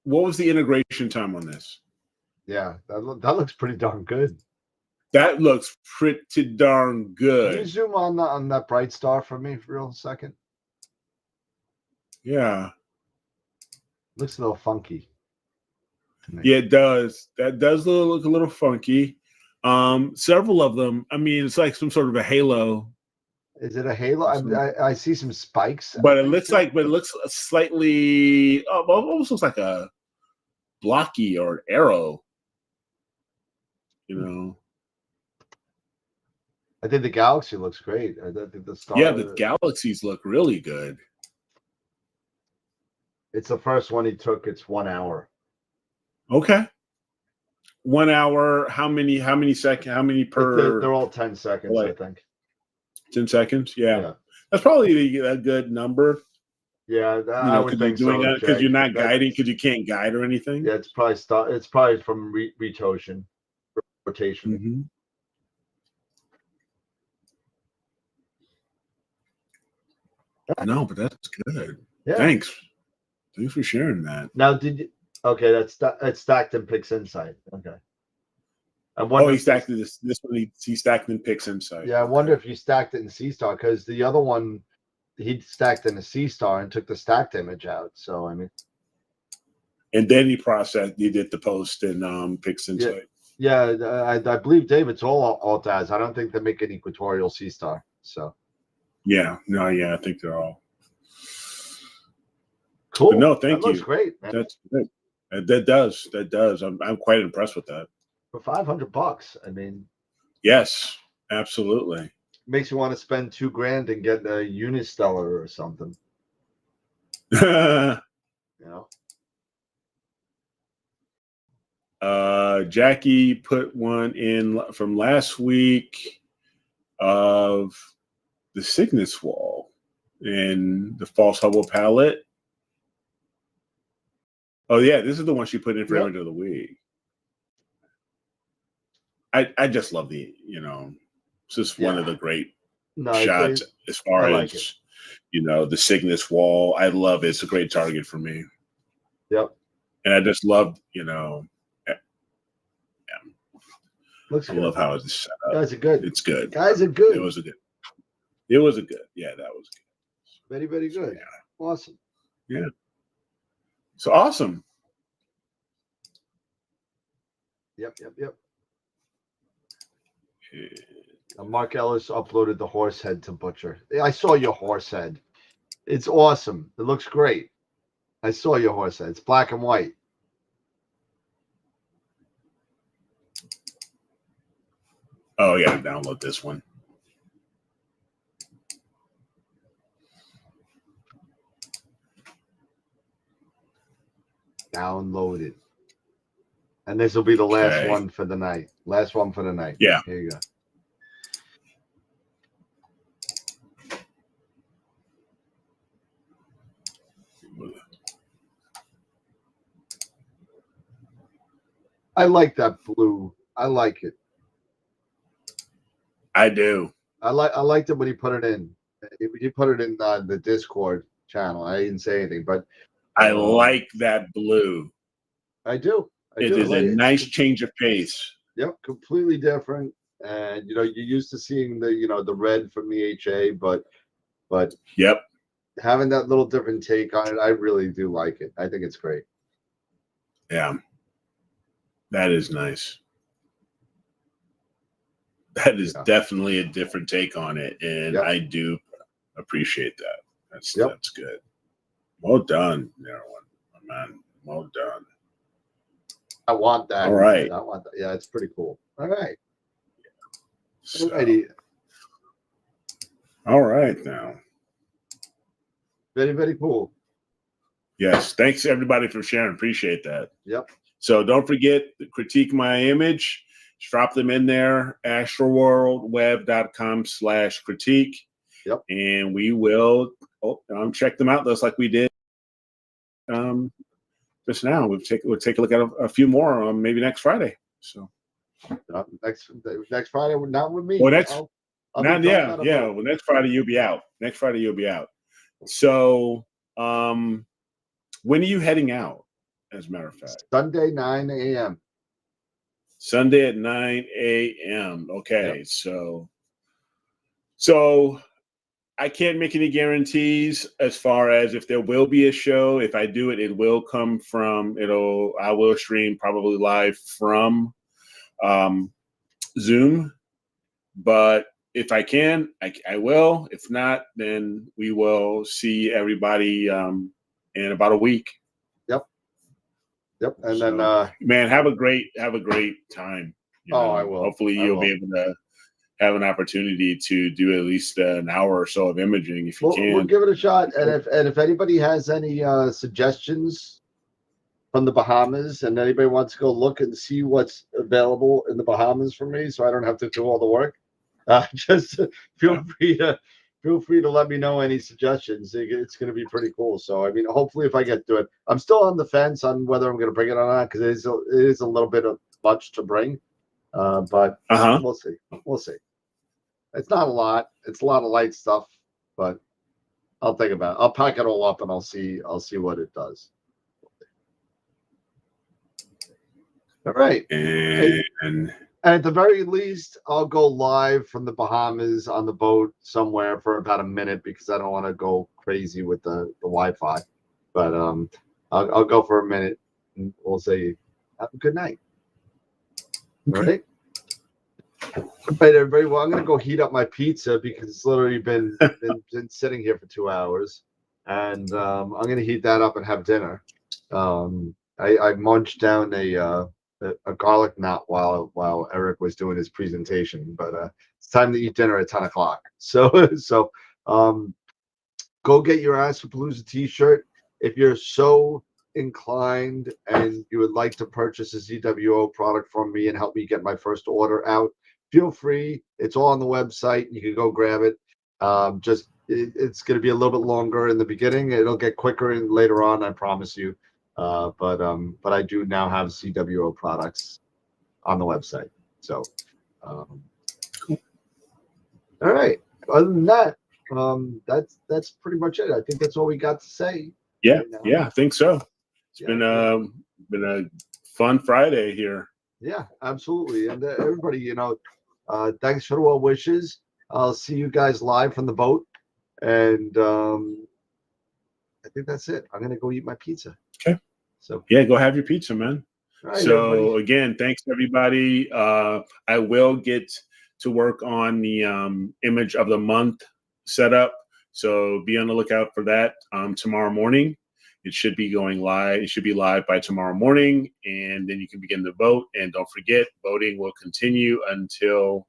what was the integration time on this? Yeah, that looks pretty darn good. That looks pretty darn good. Can you zoom on that bright star for me for a real second? Yeah. Looks a little funky. Yeah, it does. That does look a little funky. Several of them, I mean, it's like some sort of a halo. Is it a halo? I see some spikes. But it looks slightly almost looks like a blocky or an arrow. You know. I think the galaxy looks great. I think the star. Yeah, the galaxies look really good. It's the first one he took. It's 1 hour. Okay. 1 hour. How many seconds? How many per? They're all 10 seconds, I think. 10 seconds. Yeah. That's probably a good number. Yeah, I would think doing so. That because you're not guiding, because you can't guide or anything. Yeah, it's probably from rotation. Mm-hmm. No, but that's good. Yeah. Thanks for sharing that. Now, did you? Okay, it's stacked in Pix Insight. Okay. He stacked this one. He stacked in Pix Insight. Yeah, I wonder if you stacked it in C-Star, because the other one he stacked in a C-Star and took the stacked image out. So I mean, and then he did the post in Pix Insight. Yeah, I believe, Dave, it's all alt-as. I don't think they make an equatorial C-Star. So. Yeah, no, yeah, I think they're all. Cool. But no, thank That looks you. great, man. That's good. That does. I'm quite impressed with that. For $500, I mean, Yes, absolutely. makes you want to spend $2,000 and get a Unistellar or something. You know. Jackie put one in from last week of the Cygnus wall in the False Hubble palette. Oh yeah, this is the one she put in for Image of the Week. I just love the, it's just one of the great shots as far as the Cygnus wall. I love it. It's a great target for me. Yep. And I just love, Looks I good. love how it's set up. Guys are good. It's good. Guys are good. It was a good. Yeah, that was good. Very, very good. Yeah. Awesome. Yeah. So awesome. Yep. Mark Ellis uploaded the horse head to Butcher. I saw your horse head. It's awesome. It looks great. I saw your horse head. It's black and white. Oh, yeah, download this one. Download it. And this will be the last one for the night. Last one for the night. Yeah. Here you go. I like that blue. I like it. I do. I liked it when he put it in. He put it in the Discord channel. I didn't say anything, but I like that blue. I do. It is a nice change of pace. Yep, completely different. And you're used to seeing the red from the HA, but yep, having that little different take on it, I really do like it. I think it's great. Yeah, that is nice. That is definitely a different take on it, and I do appreciate that. That's good. Well done, everyone. Man, well done. I want that. All right. I want that. Yeah, it's pretty cool. All right. So, Alrighty. All right now. Very, very cool. Yes. Thanks everybody for sharing. Appreciate that. Yep. So don't forget to critique my image. Just drop them in there. astroworldweb.com/critique. Yep. And we will check them out just like we did just now. We'll take a look at a few more maybe next Friday. So next Friday, not with me. Well, Well, next Friday you'll be out. So when are you heading out? As a matter of fact, Sunday 9 a.m. Sunday at 9 a.m. Okay, yep. So I can't make any guarantees as far as if there will be a show. If I do it, it will come from I will stream probably live from Zoom. But if I can, I will. If not, then we will see everybody in about a week. Yep. And then man, have a great time. I will. Hopefully you'll be able to have an opportunity to do at least an hour or so of imaging if you can. We'll give it a shot. And if anybody has any suggestions from the Bahamas and anybody wants to go look and see what's available in the Bahamas for me, so I don't have to do all the work, just feel free to let me know any suggestions. It's going to be pretty cool. So, I mean, hopefully if I get to it, I'm still on the fence on whether I'm going to bring it or not, because it is a little bit of much to bring. But we'll see. It's not a lot. It's a lot of light stuff, but I'll think about it. I'll pack it all up and I'll see what it does. All right. And at the very least, I'll go live from the Bahamas on the boat somewhere for about a minute because I don't want to go crazy with the Wi-Fi. But I'll go for a minute and we'll say have a good night. Okay. All right. All right, everybody. Well, I'm going to go heat up my pizza because it's literally been sitting here for 2 hours. and I'm going to heat that up and have dinner. I munched down a garlic knot while Eric was doing his presentation, but it's time to eat dinner at 10 o'clock. So go get your Astropalooza t-shirt if you're so inclined and you would like to purchase a ZWO product from me and help me get my first order out. Feel free. It's all on the website. You can go grab it. It's going to be a little bit longer in the beginning. It'll get quicker and later on, I promise you. But I do now have CWO products on the website. So, all right. Other than that, that's pretty much it. I think that's all we got to say. Yeah, right now. yeah, I think so. It's Yeah, been a fun Friday here. Yeah, absolutely. And everybody, thanks for the well wishes. I'll see you guys live from the boat. And I think that's it. I'm gonna go eat my pizza. Okay. So yeah, go have your pizza, man. all right, So everybody. again, thanks everybody. I will get to work on the image of the month setup. So be on the lookout for that tomorrow morning. It should be going live. It should be live by tomorrow morning, and then you can begin to vote. And don't forget, voting will continue until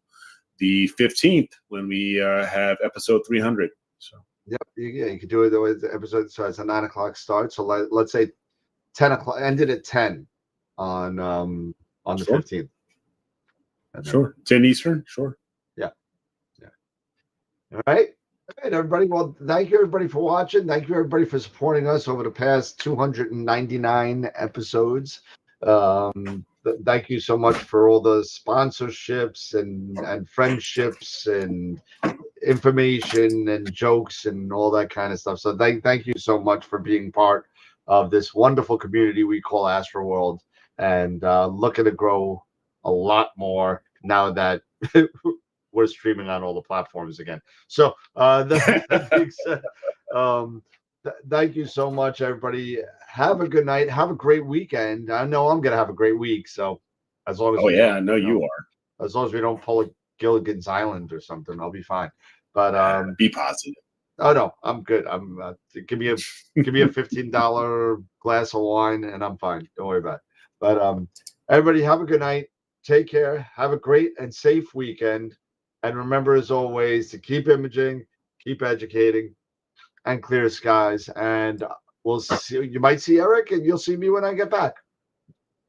the 15th when we have episode 300. So Yep, you can do it with the episode. So it's a 9 o'clock start. So let's say 10 o'clock. Ended at 10 on the Sure. 15th. Sure, 10 Eastern. Sure. Yeah. All right. All right, everybody. Well, thank you, everybody, for watching. Thank you, everybody, for supporting us over the past 299 episodes. Thank you so much for all the sponsorships and friendships and information and jokes and all that kind of stuff. So thank you so much for being part of this wonderful community we call AstroWorld, and looking to grow a lot more now that we're streaming on all the platforms again. So that being said, thank you so much, everybody. Have a good night. Have a great weekend. I know I'm gonna have a great week. So as long as I know you are. as long as we don't pull a Gilligan's Island or something, I'll be fine. But be positive. oh no, I'm good. I'm give me a $15 glass of wine and I'm fine. Don't worry about it. But everybody have a good night. Take care. Have a great and safe weekend. And remember, as always, to keep imaging, keep educating, and clear skies. And we'll see. You might see Eric, and you'll see me when I get back.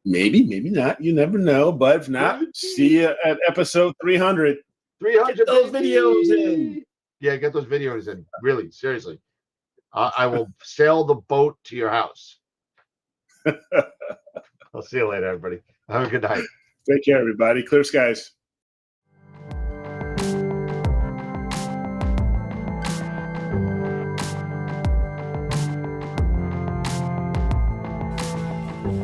Maybe, maybe not. You never know. But if not, see you at episode 300. 300. Get those videos in. Yeah, get those videos in. Really, seriously. I will sail the boat to your house. I'll see you later, everybody. Have a good night. Take care, everybody. Clear skies.